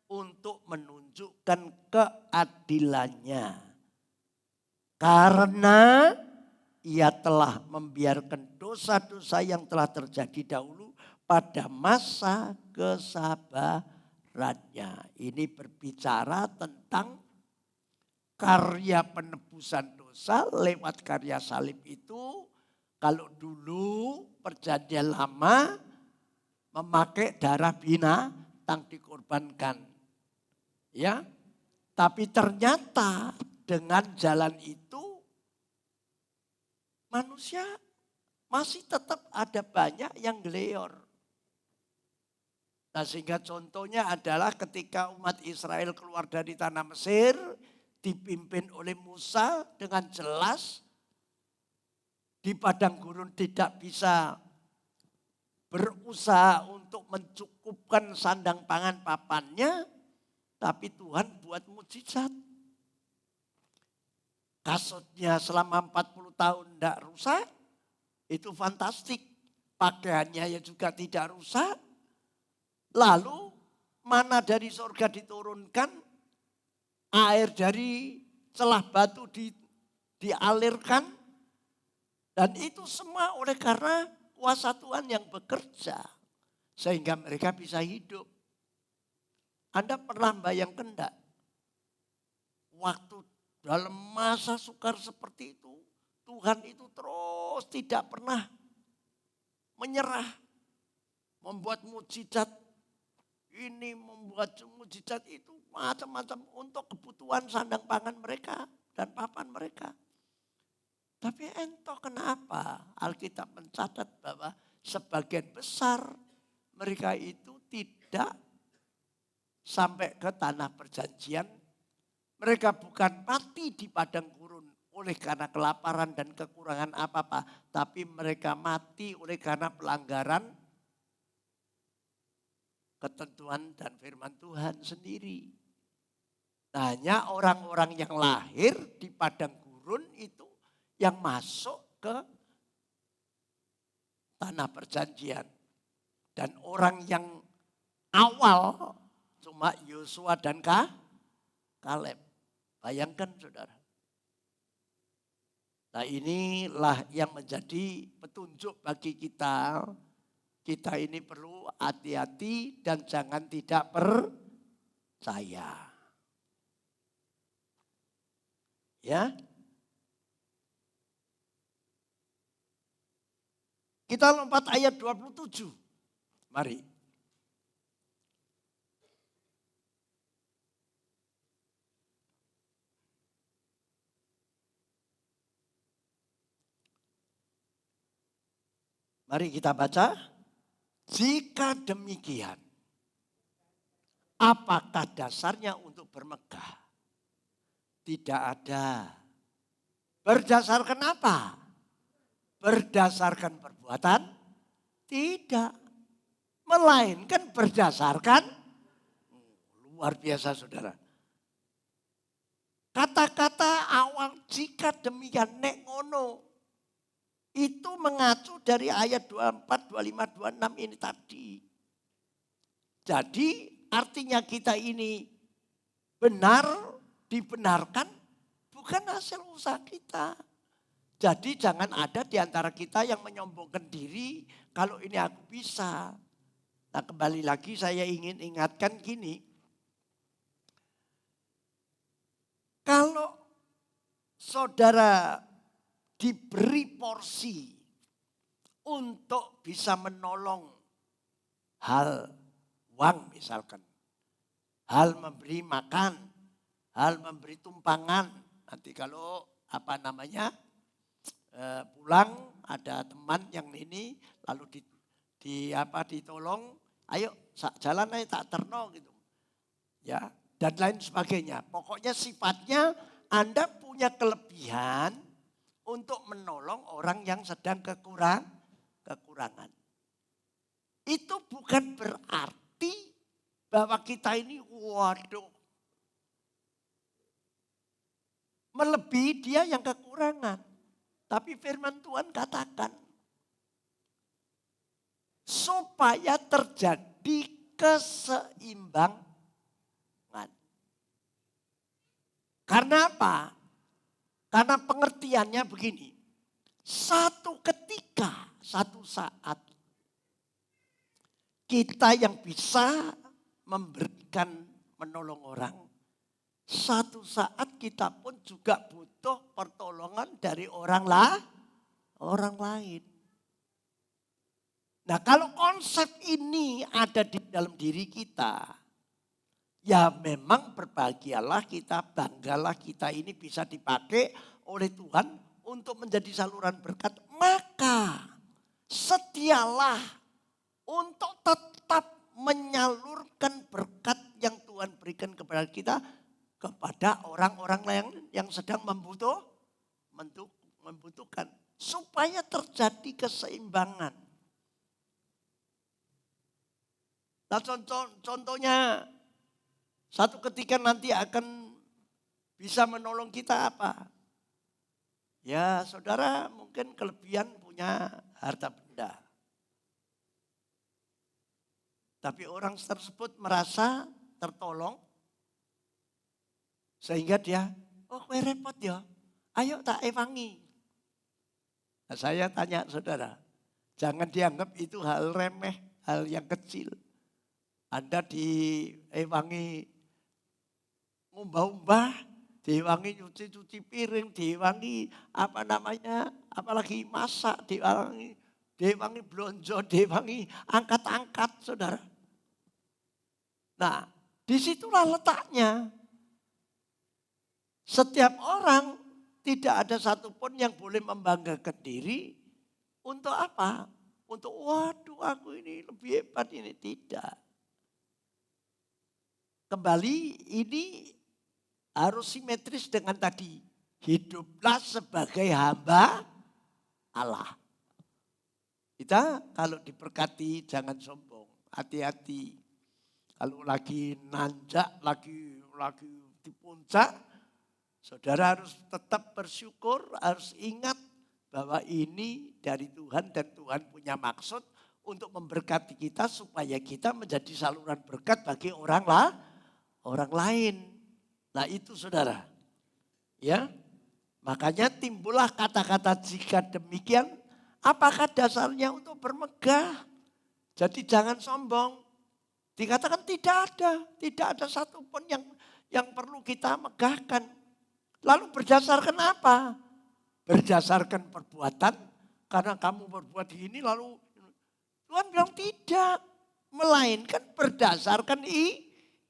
untuk menunjukkan keadilannya. Karena ia telah membiarkan dosa-dosa yang telah terjadi dahulu pada masa kesabarannya. Ini berbicara tentang karya penebusan dosa lewat karya salib itu. Kalau dulu perjanjian lama memakai darah binatang dikorbankan. Ya. Tapi ternyata dengan jalan itu manusia masih tetap ada banyak yang geleor. Nah sehingga contohnya adalah ketika umat Israel keluar dari tanah Mesir, dipimpin oleh Musa dengan jelas, di padang gurun tidak bisa berusaha untuk mencukupkan sandang pangan papannya, tapi Tuhan buat mukjizat. Kasutnya selama 40 tahun tidak rusak, itu fantastik. Pakaiannya ya juga tidak rusak. Lalu mana dari surga diturunkan, air dari celah batu dialirkan. Dan itu semua oleh karena kuasa Tuhan yang bekerja. Sehingga mereka bisa hidup. Anda pernah bayangkan enggak? Waktu dalam masa sukar seperti itu, Tuhan itu terus tidak pernah menyerah. Membuat mukjizat ini, membuat mukjizat itu, macam-macam untuk kebutuhan sandang pangan mereka dan papan mereka. Tapi entah kenapa Alkitab mencatat bahwa sebagian besar mereka itu tidak sampai ke tanah perjanjian. Mereka bukan mati di padang gurun oleh karena kelaparan dan kekurangan apa-apa. Tapi mereka mati oleh karena pelanggaran ketentuan dan firman Tuhan sendiri. Hanya orang-orang yang lahir di padang gurun itu yang masuk ke tanah perjanjian. Dan orang yang awal cuma Yosua dan Kaleb. Bayangkan saudara. Nah inilah yang menjadi petunjuk bagi kita. Kita ini perlu hati-hati dan jangan tidak percaya. Ya. Kita lompat ayat 27. Mari. Mari kita baca. Jika demikian, apakah dasarnya untuk bermegah? Tidak ada. Berdasarkan apa? berdasarkan perbuatan? Tidak. Melainkan berdasarkan, luar biasa saudara. Kata-kata awal jika demikian nek ngono. Itu mengacu dari ayat 24, 25, 26 ini tadi. Jadi artinya kita ini benar, dibenarkan bukan hasil usaha kita. Jadi jangan ada di antara kita yang menyombongkan diri kalau ini aku bisa. Nah kembali lagi saya ingin ingatkan gini. Kalau saudara diberi porsi untuk bisa menolong hal uang misalkan. Hal memberi makan, hal memberi tumpangan. Nanti kalau pulang ada teman yang ini lalu ditolong, ayo jalan aja tak terno gitu. Ya, dan lain sebagainya. Pokoknya sifatnya Anda punya kelebihan untuk menolong orang yang sedang kekurangan. Itu bukan berarti bahwa kita ini melebihi dia yang kekurangan. Tapi firman Tuhan katakan supaya terjadi keseimbangan. Karena apa? Karena pengertiannya begini. Satu ketika, satu saat kita yang bisa memberikan, menolong orang. Satu saat kita pun juga butuh pertolongan dari orang lain. Nah kalau konsep ini ada di dalam diri kita, ya memang berbahagialah kita, banggalah kita ini bisa dipakai oleh Tuhan untuk menjadi saluran berkat. Maka setialah untuk tetap menyalurkan berkat yang Tuhan berikan kepada kita kepada orang-orang yang sedang membutuhkan supaya terjadi keseimbangan. Nah contohnya satu ketika nanti akan bisa menolong kita apa? Ya saudara mungkin kelebihan punya harta benda. Tapi orang tersebut merasa tertolong. Sehingga dia, repot ya. Ayo tak ewangi. Nah, saya tanya saudara. Jangan dianggap itu hal remeh, hal yang kecil. Anda diewangi umbah-umbah, diewangi cuci-cuci piring, diewangi apalagi masak, diewangi blonjo, diewangi angkat-angkat saudara. Nah disitulah letaknya. Setiap orang tidak ada satupun yang boleh membanggakan diri untuk apa? Untuk waduh aku ini lebih hebat ini. Tidak. Kembali ini harus simetris dengan tadi. Hiduplah sebagai hamba Allah. Kita kalau diberkati jangan sombong. Hati-hati. Kalau lagi nanjak, lagi di puncak. Saudara harus tetap bersyukur, harus ingat bahwa ini dari Tuhan dan Tuhan punya maksud untuk memberkati kita supaya kita menjadi saluran berkat bagi orang lain. Nah itu saudara. Ya, makanya timbullah kata-kata jika demikian, apakah dasarnya untuk bermegah? Jadi jangan sombong. Dikatakan tidak ada satupun yang perlu kita megahkan. Lalu berdasarkan apa? Berdasarkan perbuatan. Karena kamu berbuat ini lalu Tuhan bilang tidak. Melainkan berdasarkan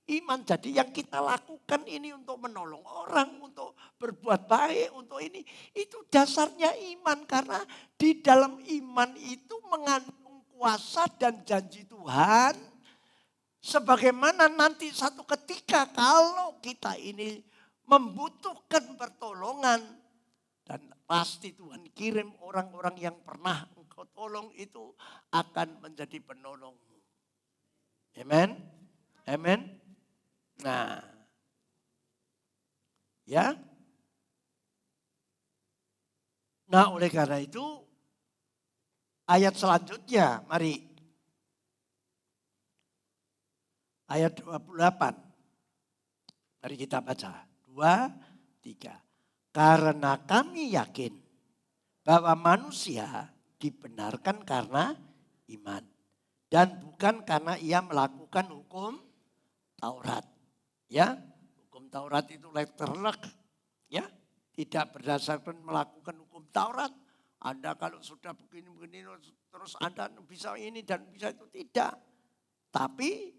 iman. Jadi yang kita lakukan ini untuk menolong orang. Untuk berbuat baik. Untuk ini. Itu dasarnya iman. Karena di dalam iman itu mengandung kuasa dan janji Tuhan. Sebagaimana nanti satu ketika kalau kita ini membutuhkan pertolongan dan pasti Tuhan kirim orang-orang yang pernah engkau tolong itu akan menjadi penolongmu. Amen. Amen. Nah, ya. Nah, oleh karena itu ayat selanjutnya, mari. Ayat 28. Mari kita baca. 2, 3. Karena kami yakin bahwa manusia dibenarkan karena iman. Dan bukan karena ia melakukan hukum Taurat. Ya, hukum Taurat itu letterlek. Ya, tidak berdasarkan melakukan hukum Taurat. Anda kalau sudah begini-begini terus Anda bisa ini dan bisa itu, tidak. Tapi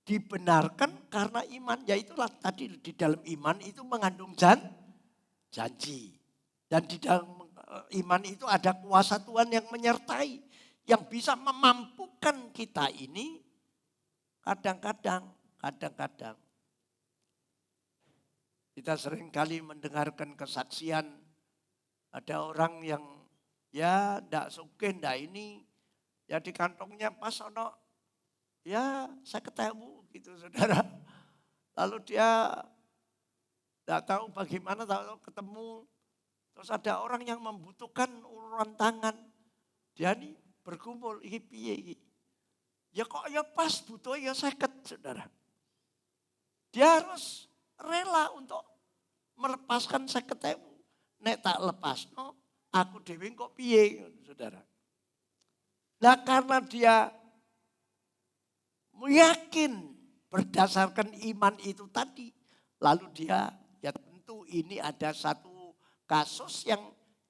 dibenarkan karena iman. Ya itulah tadi di dalam iman itu mengandung janji. Dan di dalam iman itu ada kuasa Tuhan yang menyertai. Yang bisa memampukan kita ini kadang-kadang. Kita seringkali mendengarkan kesaksian. Ada orang yang ya ndak suka ndak ini. Ya di kantongnya pas ono. Ya saya ketemu gitu saudara. Lalu dia ndak tahu bagaimana tahu ketemu. Terus ada orang yang membutuhkan uluran tangan. Dia nih berkumpul, iki piye iki. Ya kok ya pas butuh ya seket saudara. Dia harus rela untuk melepaskan 50.000. Nek tak lepas no, aku dewe kok piye saudara. Nah karena dia yakin berdasarkan iman itu tadi. Lalu dia ya tentu ini ada satu kasus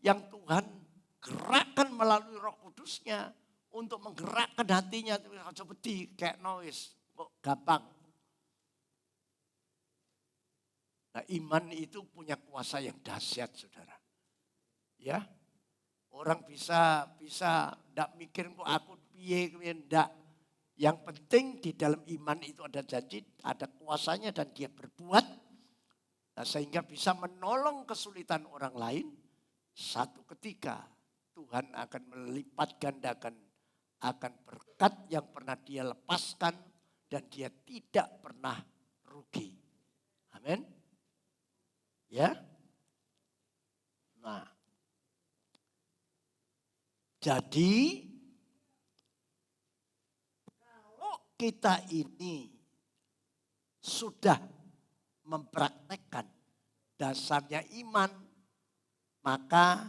yang Tuhan gerakkan melalui Roh Kudusnya untuk menggerakkan hatinya. Seperti kayak noise, kok gampang. Nah iman itu punya kuasa yang dahsyat saudara. Ya, orang bisa ndak mikir kok aku piye ndak. Yang penting di dalam iman itu ada janji, ada kuasanya dan dia berbuat. Nah, sehingga bisa menolong kesulitan orang lain. Satu ketika Tuhan akan melipat gandakan akan berkat yang pernah dia lepaskan dan dia tidak pernah rugi. Amin. Ya. Nah. Jadi kalau kita ini sudah mempraktekkan dasarnya iman, maka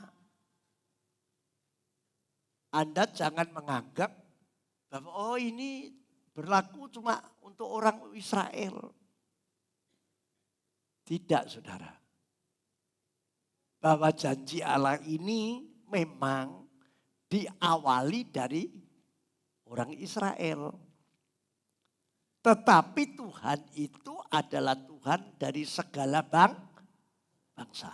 Anda jangan menganggap bahwa oh ini berlaku cuma untuk orang Israel. Tidak saudara. Bahwa janji Allah ini memang diawali dari orang Israel. Tetapi Tuhan itu adalah Tuhan dari segala bangsa.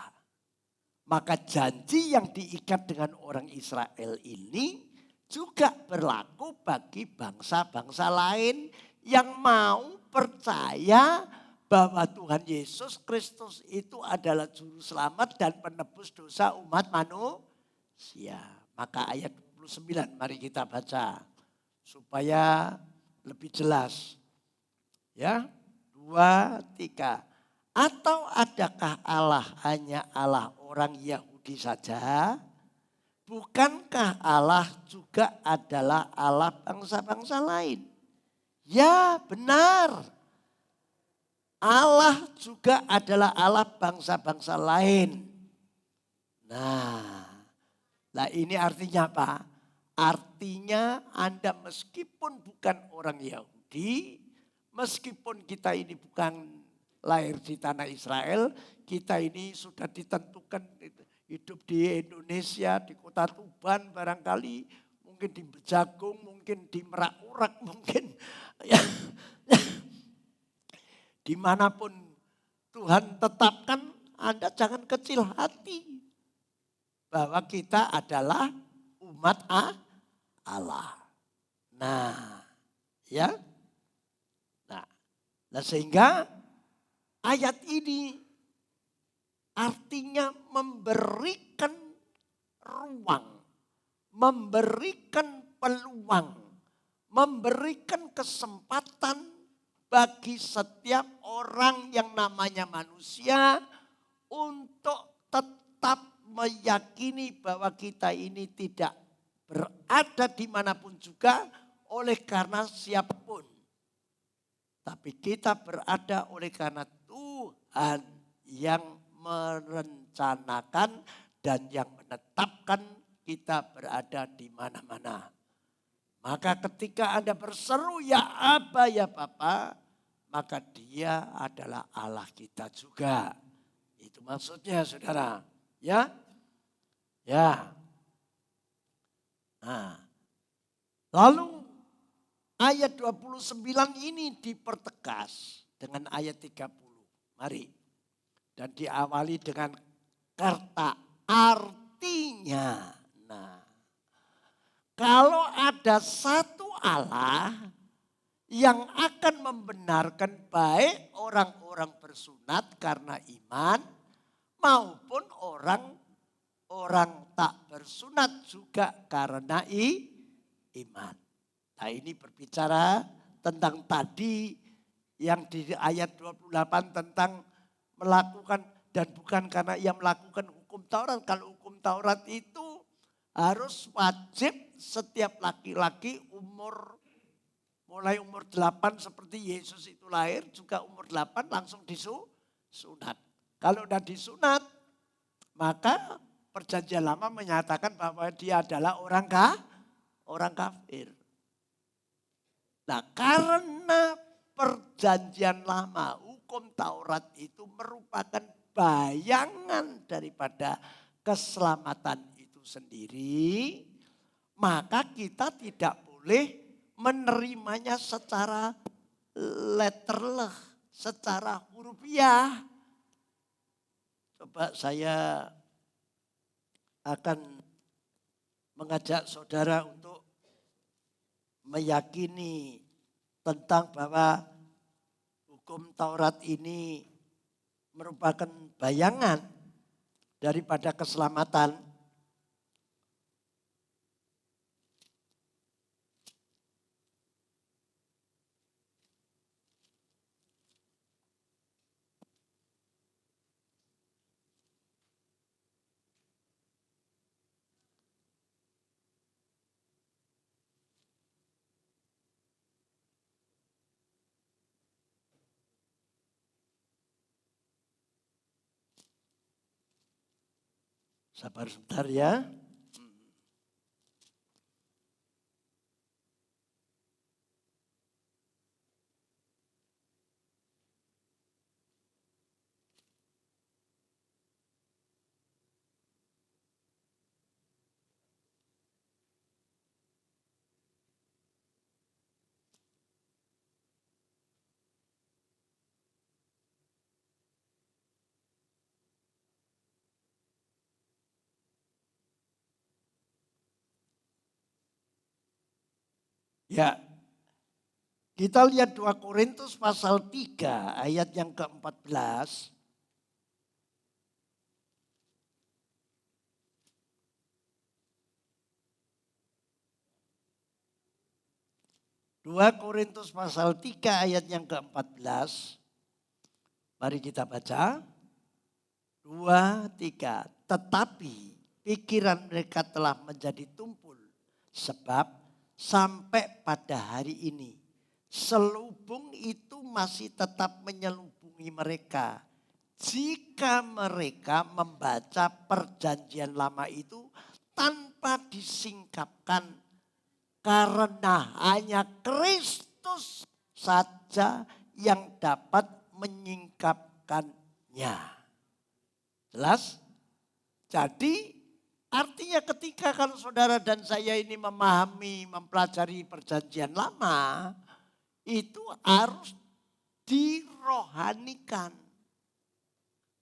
Maka janji yang diikat dengan orang Israel ini juga berlaku bagi bangsa-bangsa lain yang mau percaya bahwa Tuhan Yesus Kristus itu adalah juru selamat dan penebus dosa umat manusia. Maka ayat 29 mari kita baca supaya lebih jelas. Ya, 2, 3. Atau adakah Allah hanya Allah orang Yahudi saja? Bukankah Allah juga adalah Allah bangsa-bangsa lain? Ya benar. Allah juga adalah Allah bangsa-bangsa lain. Nah ini artinya apa? Artinya Anda meskipun bukan orang Yahudi, meskipun kita ini bukan lahir di tanah Israel, kita ini sudah ditentukan hidup di Indonesia, di kota Tuban barangkali, mungkin di Bejagung, mungkin di Merak-Urak, mungkin ya, dimanapun Tuhan tetapkan, Anda jangan kecil hati bahwa kita adalah umat Allah. Nah, ya, nah sehingga ayat ini artinya memberikan ruang, memberikan peluang, memberikan kesempatan bagi setiap orang yang namanya manusia untuk tetap meyakini bahwa kita ini tidak berada dimanapun juga oleh karena siapapun. Tapi kita berada oleh karena Tuhan yang merencanakan dan yang menetapkan kita berada di mana-mana. Maka ketika Anda berseru ya Aba ya Bapa, maka dia adalah Allah kita juga. Itu maksudnya saudara. Ya. Ya. Nah. Lalu ayat 29 ini dipertegas dengan ayat 30. Mari. Dan diawali dengan kata artinya. Nah. Kalau ada satu Allah yang akan membenarkan baik orang-orang bersunat karena iman maupun orang tak bersunat juga karena iman. Nah ini berbicara tentang tadi yang di ayat 28 tentang melakukan dan bukan karena ia melakukan hukum Taurat. Kalau hukum Taurat itu harus wajib setiap laki-laki mulai umur 8 seperti Yesus itu lahir juga umur 8 langsung disunat. Kalau udah disunat maka perjanjian lama menyatakan bahwa dia adalah orang kafir. Nah karena perjanjian lama hukum Taurat itu merupakan bayangan daripada keselamatan itu sendiri, maka kita tidak boleh menerimanya secara letterleh, secara hurufiah. Coba saya akan mengajak saudara untuk meyakini tentang bahwa hukum Taurat ini merupakan bayangan daripada keselamatan. Sabar sebentar ya. Ya, kita lihat 2 Korintus pasal 3 ayat yang ke-14. 2 Korintus pasal 3 ayat yang ke-14. Mari kita baca. 2, 3. Tetapi pikiran mereka telah menjadi tumpul. Sebab sampai pada hari ini selubung itu masih tetap menyelubungi mereka. Jika mereka membaca perjanjian lama itu tanpa disingkapkan. Karena hanya Kristus saja yang dapat menyingkapkannya. Jelas? Jadi artinya ketika kalau saudara dan saya ini memahami, mempelajari perjanjian lama, itu harus dirohanikan.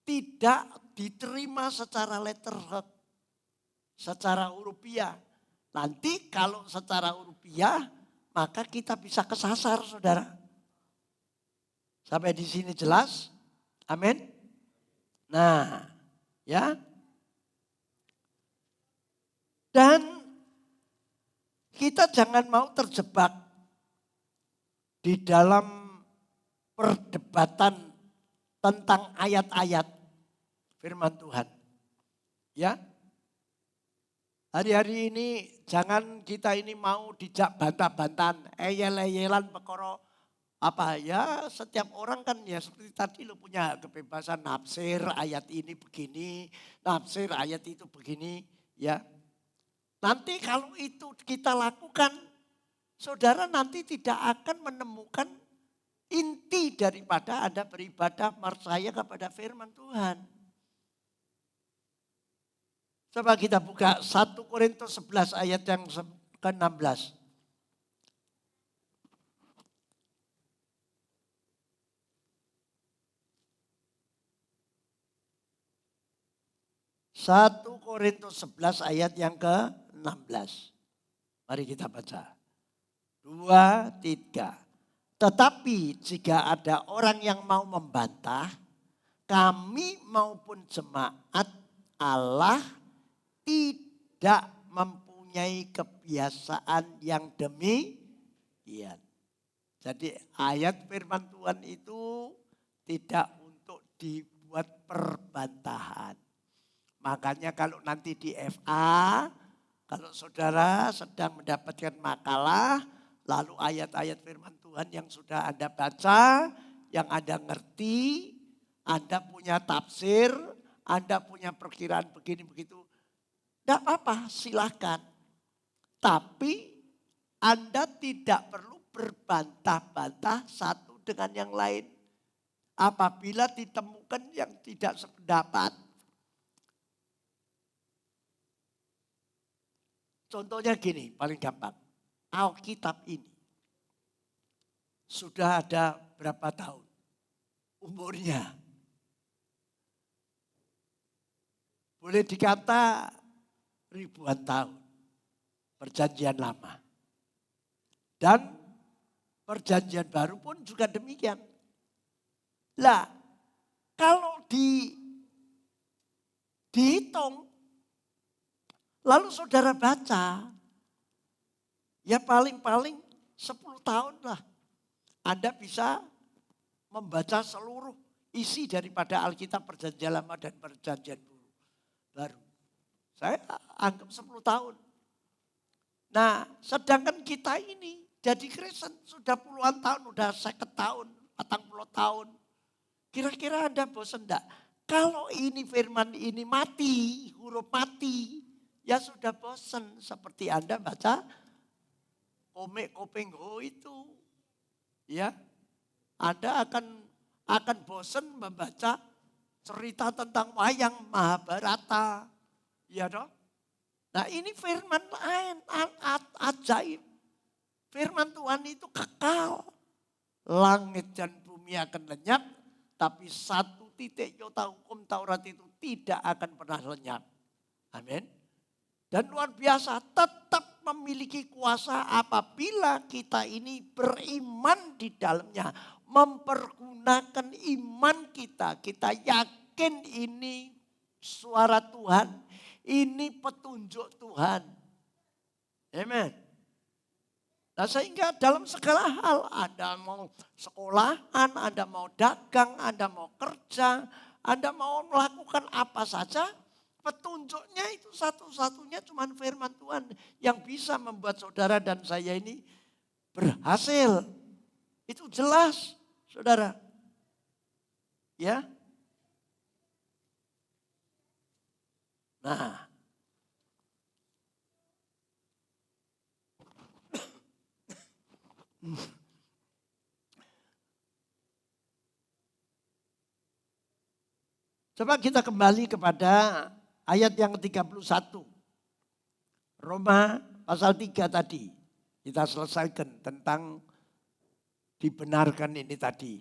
Tidak diterima secara letterhead, secara hurufiah. Nanti kalau secara hurufiah, maka kita bisa kesasar saudara. Sampai di sini jelas? Amin? Nah, Ya. Dan kita jangan mau terjebak di dalam perdebatan tentang ayat-ayat firman Tuhan. Ya. Hari-hari ini jangan kita ini mau dijak bantah-bantahan, eyel-eyelan perkara apa ya, setiap orang kan ya seperti tadi lo punya kebebasan nafsir ayat ini begini, nafsir ayat itu begini, ya. Nanti kalau itu kita lakukan, saudara nanti tidak akan menemukan inti daripada Anda beribadah percaya kepada firman Tuhan. Coba kita buka 1 Korintus 11 ayat yang ke-16. 1 Korintus 11 ayat yang ke-16. Mari kita baca. 2, 3. Tetapi jika ada orang yang mau membantah, kami maupun jemaat Allah tidak mempunyai kebiasaan yang demikian. Jadi ayat firman Tuhan itu tidak untuk dibuat perbantahan. Makanya kalau nanti di FA, kalau saudara sedang mendapatkan makalah, lalu ayat-ayat firman Tuhan yang sudah Anda baca, yang Anda ngerti, Anda punya tafsir, Anda punya perkiraan begini begitu, tidak apa-apa, silahkan. Tapi Anda tidak perlu berbantah-bantah satu dengan yang lain. Apabila ditemukan yang tidak sependapat. Contohnya gini, paling gampang. Alkitab ini sudah ada berapa tahun umurnya? Boleh dikata ribuan tahun. Perjanjian lama. Dan perjanjian baru pun juga demikian. Lah, kalau dihitung, lalu saudara baca, ya paling-paling 10 tahun lah. Anda bisa membaca seluruh isi daripada Alkitab perjanjian lama dan perjanjian baru. Saya anggap 10 tahun. Nah, sedangkan kita ini jadi Kristen sudah puluhan tahun, udah 50 tahun, 40 tahun. Kira-kira Anda bosan enggak? Kalau ini firman ini mati, huruf mati, ya sudah bosan seperti Anda baca komik Kopeng Ho itu. Ya. Anda akan bosan membaca cerita tentang wayang Mahabharata. Ya dong? Nah ini firman lain, ajaib. Firman Tuhan itu kekal. Langit dan bumi akan lenyap, tapi satu titik yota hukum Taurat itu tidak akan pernah lenyap. Amin. Dan luar biasa, tetap memiliki kuasa apabila kita ini beriman di dalamnya. Mempergunakan iman kita. Kita yakin ini suara Tuhan. Ini petunjuk Tuhan. Amen. Nah sehingga dalam segala hal, Anda mau sekolahan, Anda mau dagang, Anda mau kerja, Anda mau melakukan apa saja, petunjuknya itu satu-satunya cuma firman Tuhan yang bisa membuat saudara dan saya ini berhasil. Itu jelas, saudara. Ya. Nah. Coba kita kembali kepada ayat yang ke-31. Roma pasal 3 tadi. Kita selesaikan tentang dibenarkan ini tadi.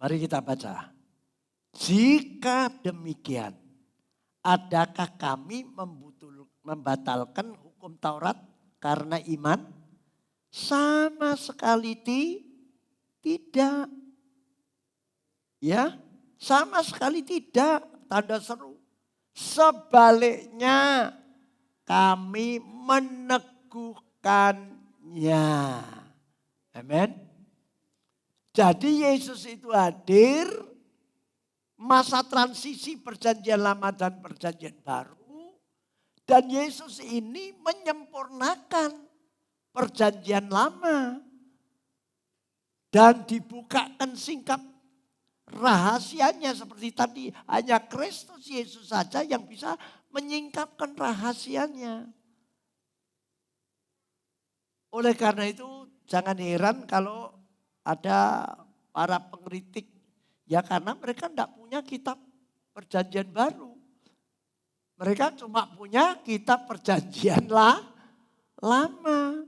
Mari kita baca. Jika demikian, adakah kami membatalkan hukum Taurat karena iman? Sama sekali tidak. Ya, sama sekali tidak. Tanda seru. Sebaliknya kami meneguhkannya. Amin. Jadi Yesus itu hadir masa transisi perjanjian lama dan perjanjian baru. Dan Yesus ini menyempurnakan perjanjian lama. Dan dibukakan singkap rahasianya seperti tadi. Hanya Kristus Yesus saja yang bisa menyingkapkan rahasianya. Oleh karena itu jangan heran kalau ada para pengkritik. Ya karena mereka tidak punya kitab perjanjian baru. Mereka cuma punya kitab perjanjian lama.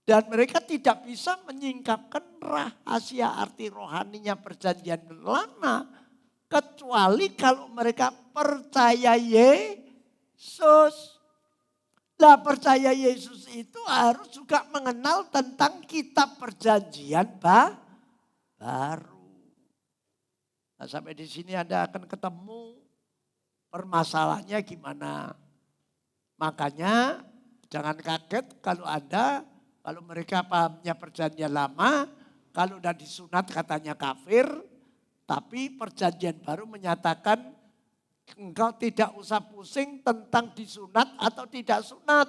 Dan mereka tidak bisa menyingkapkan rahasia arti rohaninya perjanjian lama. Kecuali kalau mereka percaya Yesus. Nah percaya Yesus itu harus juga mengenal tentang kitab perjanjian baru. Nah, sampai di sini Anda akan ketemu permasalahannya gimana. Makanya jangan kaget kalau mereka pahamnya perjanjian lama, kalau udah disunat katanya kafir, tapi perjanjian baru menyatakan engkau tidak usah pusing tentang disunat atau tidak sunat.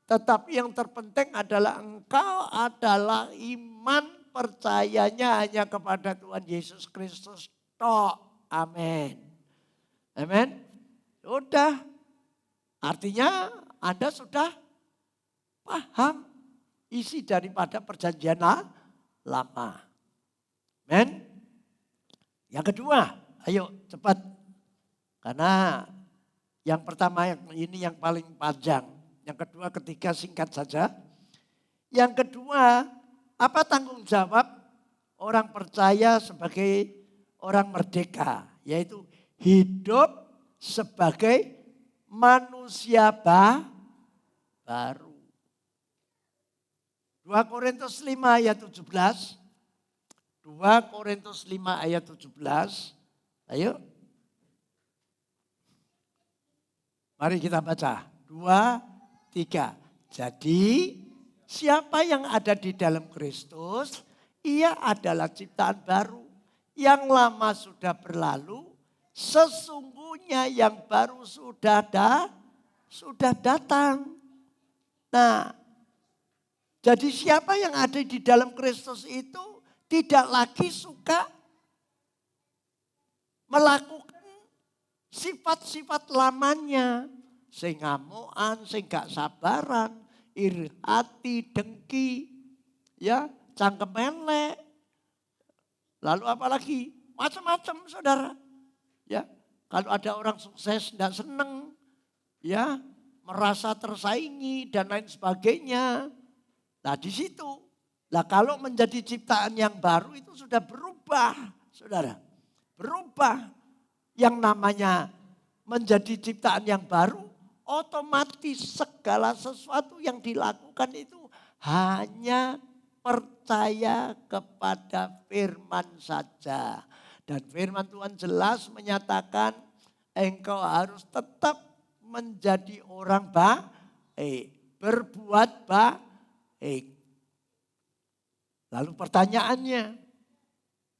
Tetapi yang terpenting adalah engkau adalah iman percayanya hanya kepada Tuhan Yesus Kristus. Amin. Amin. Udah. Artinya Anda sudah paham isi daripada perjanjian lama. Amin. Yang kedua, ayo cepat. Karena yang pertama ini yang paling panjang. Yang kedua, ketiga singkat saja. Yang kedua, apa tanggung jawab orang percaya sebagai orang merdeka? Yaitu hidup sebagai manusia baru. 2 Korintus 5 ayat 17. 2 Korintus 5 ayat 17. Ayo. Mari kita baca. 2, 3. Jadi siapa yang ada di dalam Kristus, ia adalah ciptaan baru. Yang lama sudah berlalu, sesungguhnya yang baru sudah datang. Nah, jadi siapa yang ada di dalam Kristus itu tidak lagi suka melakukan sifat-sifat lamanya. Sing ngamukan, sing gak sabaran, iri hati, dengki, ya, cangkem elek. Lalu apalagi macam-macam saudara. Ya, kalau ada orang sukses tidak seneng, ya, merasa tersaingi dan lain sebagainya. Nah di situ, lah kalau menjadi ciptaan yang baru itu sudah berubah, saudara. Berubah. Yang namanya menjadi ciptaan yang baru, otomatis segala sesuatu yang dilakukan itu hanya percaya kepada firman saja. Dan firman Tuhan jelas menyatakan engkau harus tetap menjadi orang baik, berbuat baik. Lalu pertanyaannya,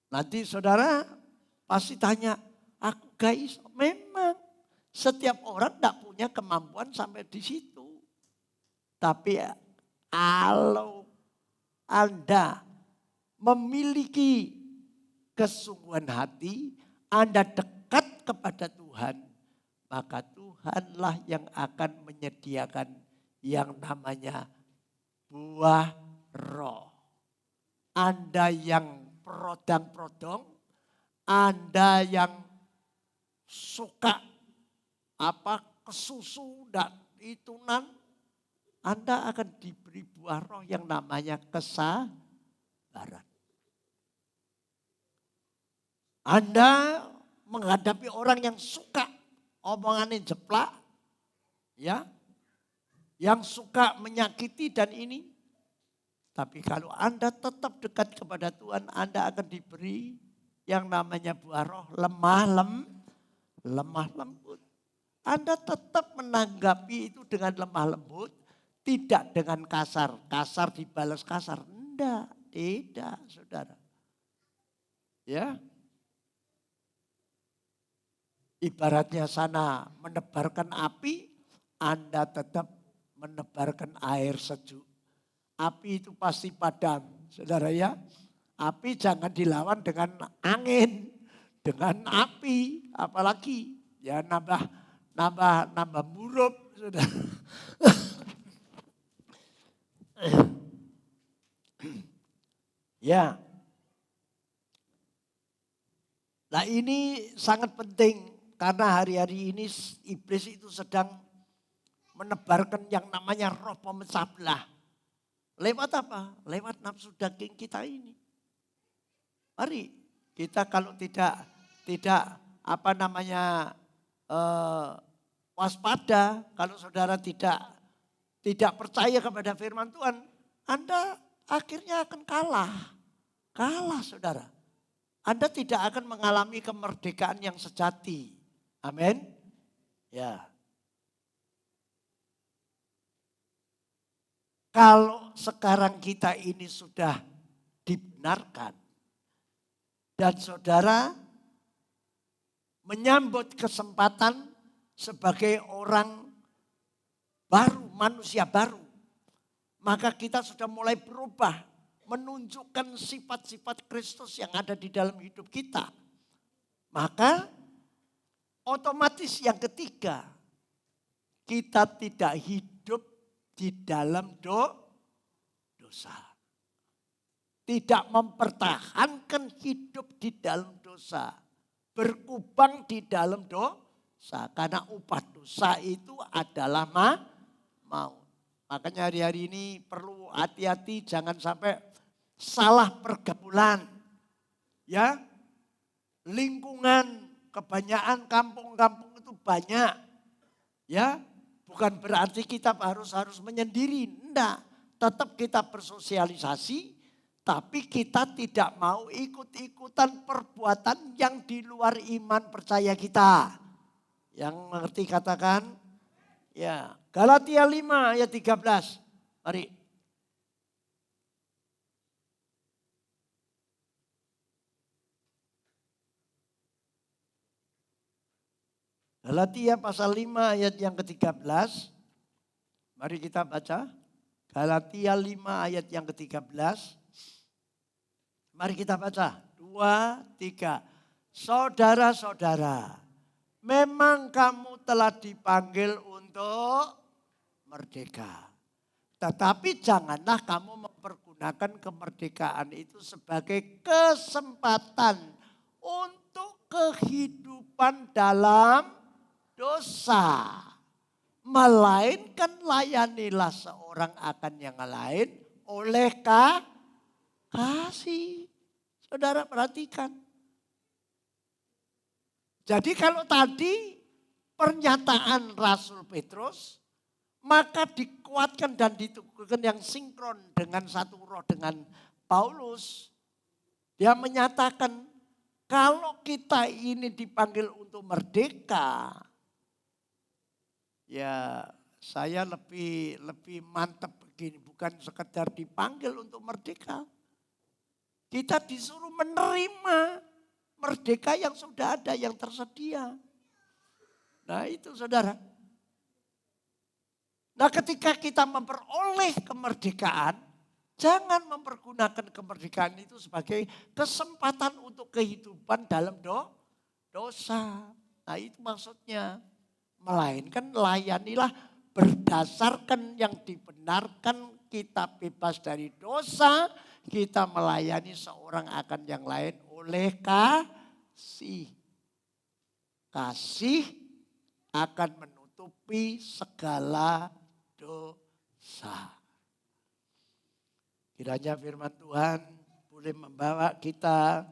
nanti saudara pasti tanya, aku guys, memang setiap orang tidak punya kemampuan sampai di situ. Tapi kalau Anda memiliki kesungguhan hati, Anda dekat kepada Tuhan, maka Tuhanlah yang akan menyediakan yang namanya buah roh. Anda yang prodang-prodong, Anda yang suka kesusu dan itunan, Anda akan diberi buah roh yang namanya kesabaran. Anda menghadapi orang yang suka omongannya jeplak, ya, yang suka menyakiti dan ini, Tapi kalau Anda tetap dekat kepada Tuhan, Anda akan diberi yang namanya buah roh lemah lembut. Anda tetap menanggapi itu dengan lemah lembut, tidak dengan kasar. Kasar dibalas kasar. Tidak, saudara. Ya, ibaratnya sana menebarkan api, Anda tetap menebarkan air sejuk. Api itu pasti padam, saudara ya. Api jangan dilawan dengan angin, dengan api, apalagi ya nambah murup, saudara. Ya. Nah ini sangat penting karena hari-hari ini iblis itu sedang menebarkan yang namanya roh pemecah belah. Lewat apa? Lewat nafsu daging kita ini. Mari kita kalau tidak waspada, kalau saudara tidak percaya kepada firman Tuhan, Anda akhirnya akan kalah. Kalah saudara. Anda tidak akan mengalami kemerdekaan yang sejati. Amin. Ya. Kalau sekarang kita ini sudah dibenarkan dan saudara menyambut kesempatan sebagai orang baru, manusia baru, maka kita sudah mulai berubah, menunjukkan sifat-sifat Kristus yang ada di dalam hidup kita. Maka otomatis yang ketiga, kita tidak hidup di dalam dosa. Tidak mempertahankan hidup di dalam dosa. Berkubang di dalam dosa. Karena upah dosa itu adalah maut. Makanya hari-hari ini perlu hati-hati jangan sampai salah pergaulan. Ya, lingkungan kebanyakan kampung-kampung itu banyak. Ya, bukan berarti kita harus menyendiri. Enggak, tetap kita bersosialisasi. Tapi kita tidak mau ikut-ikutan perbuatan yang di luar iman percaya kita. Yang mengerti katakan. Ya, Galatia 5 ayat 13. Mari. Galatia pasal 5 ayat yang ke-13. Mari kita baca. Galatia 5 ayat yang ke-13. Mari kita baca. 2, 3. Saudara-saudara, memang kamu telah dipanggil untuk merdeka. Tetapi janganlah kamu mempergunakan kemerdekaan itu sebagai kesempatan untuk kehidupan dalam dosa. Melainkan layanilah seorang akan yang lain oleh kasih. Saudara perhatikan. Jadi kalau tadi pernyataan Rasul Petrus, maka dikuatkan dan diteguhkan yang sinkron dengan satu roh dengan Paulus. Dia menyatakan kalau kita ini dipanggil untuk merdeka, ya saya lebih mantap begini, bukan sekedar dipanggil untuk merdeka. Kita disuruh menerima merdeka yang sudah ada, yang tersedia. Nah itu saudara. Nah ketika kita memperoleh kemerdekaan, jangan mempergunakan kemerdekaan itu sebagai kesempatan untuk kehidupan dalam dosa. Nah itu maksudnya. Melainkan layanilah berdasarkan yang dibenarkan, kita bebas dari dosa. Kita melayani seorang akan yang lain oleh kasih. Kasih akan menutupi segala dosa. Kiranya firman Tuhan boleh membawa kita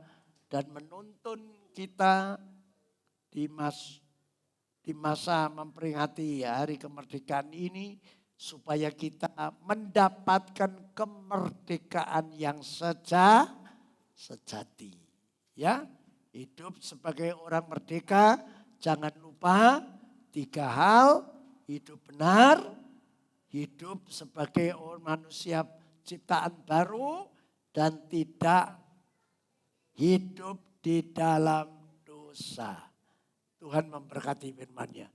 dan menuntun kita di masa memperingati hari kemerdekaan ini. supaya kita mendapatkan kemerdekaan yang sejati. Ya, hidup sebagai orang merdeka, jangan lupa 3 hal: hidup benar, hidup sebagai manusia ciptaan baru, dan tidak hidup di dalam dosa. Tuhan memberkati firman-Nya.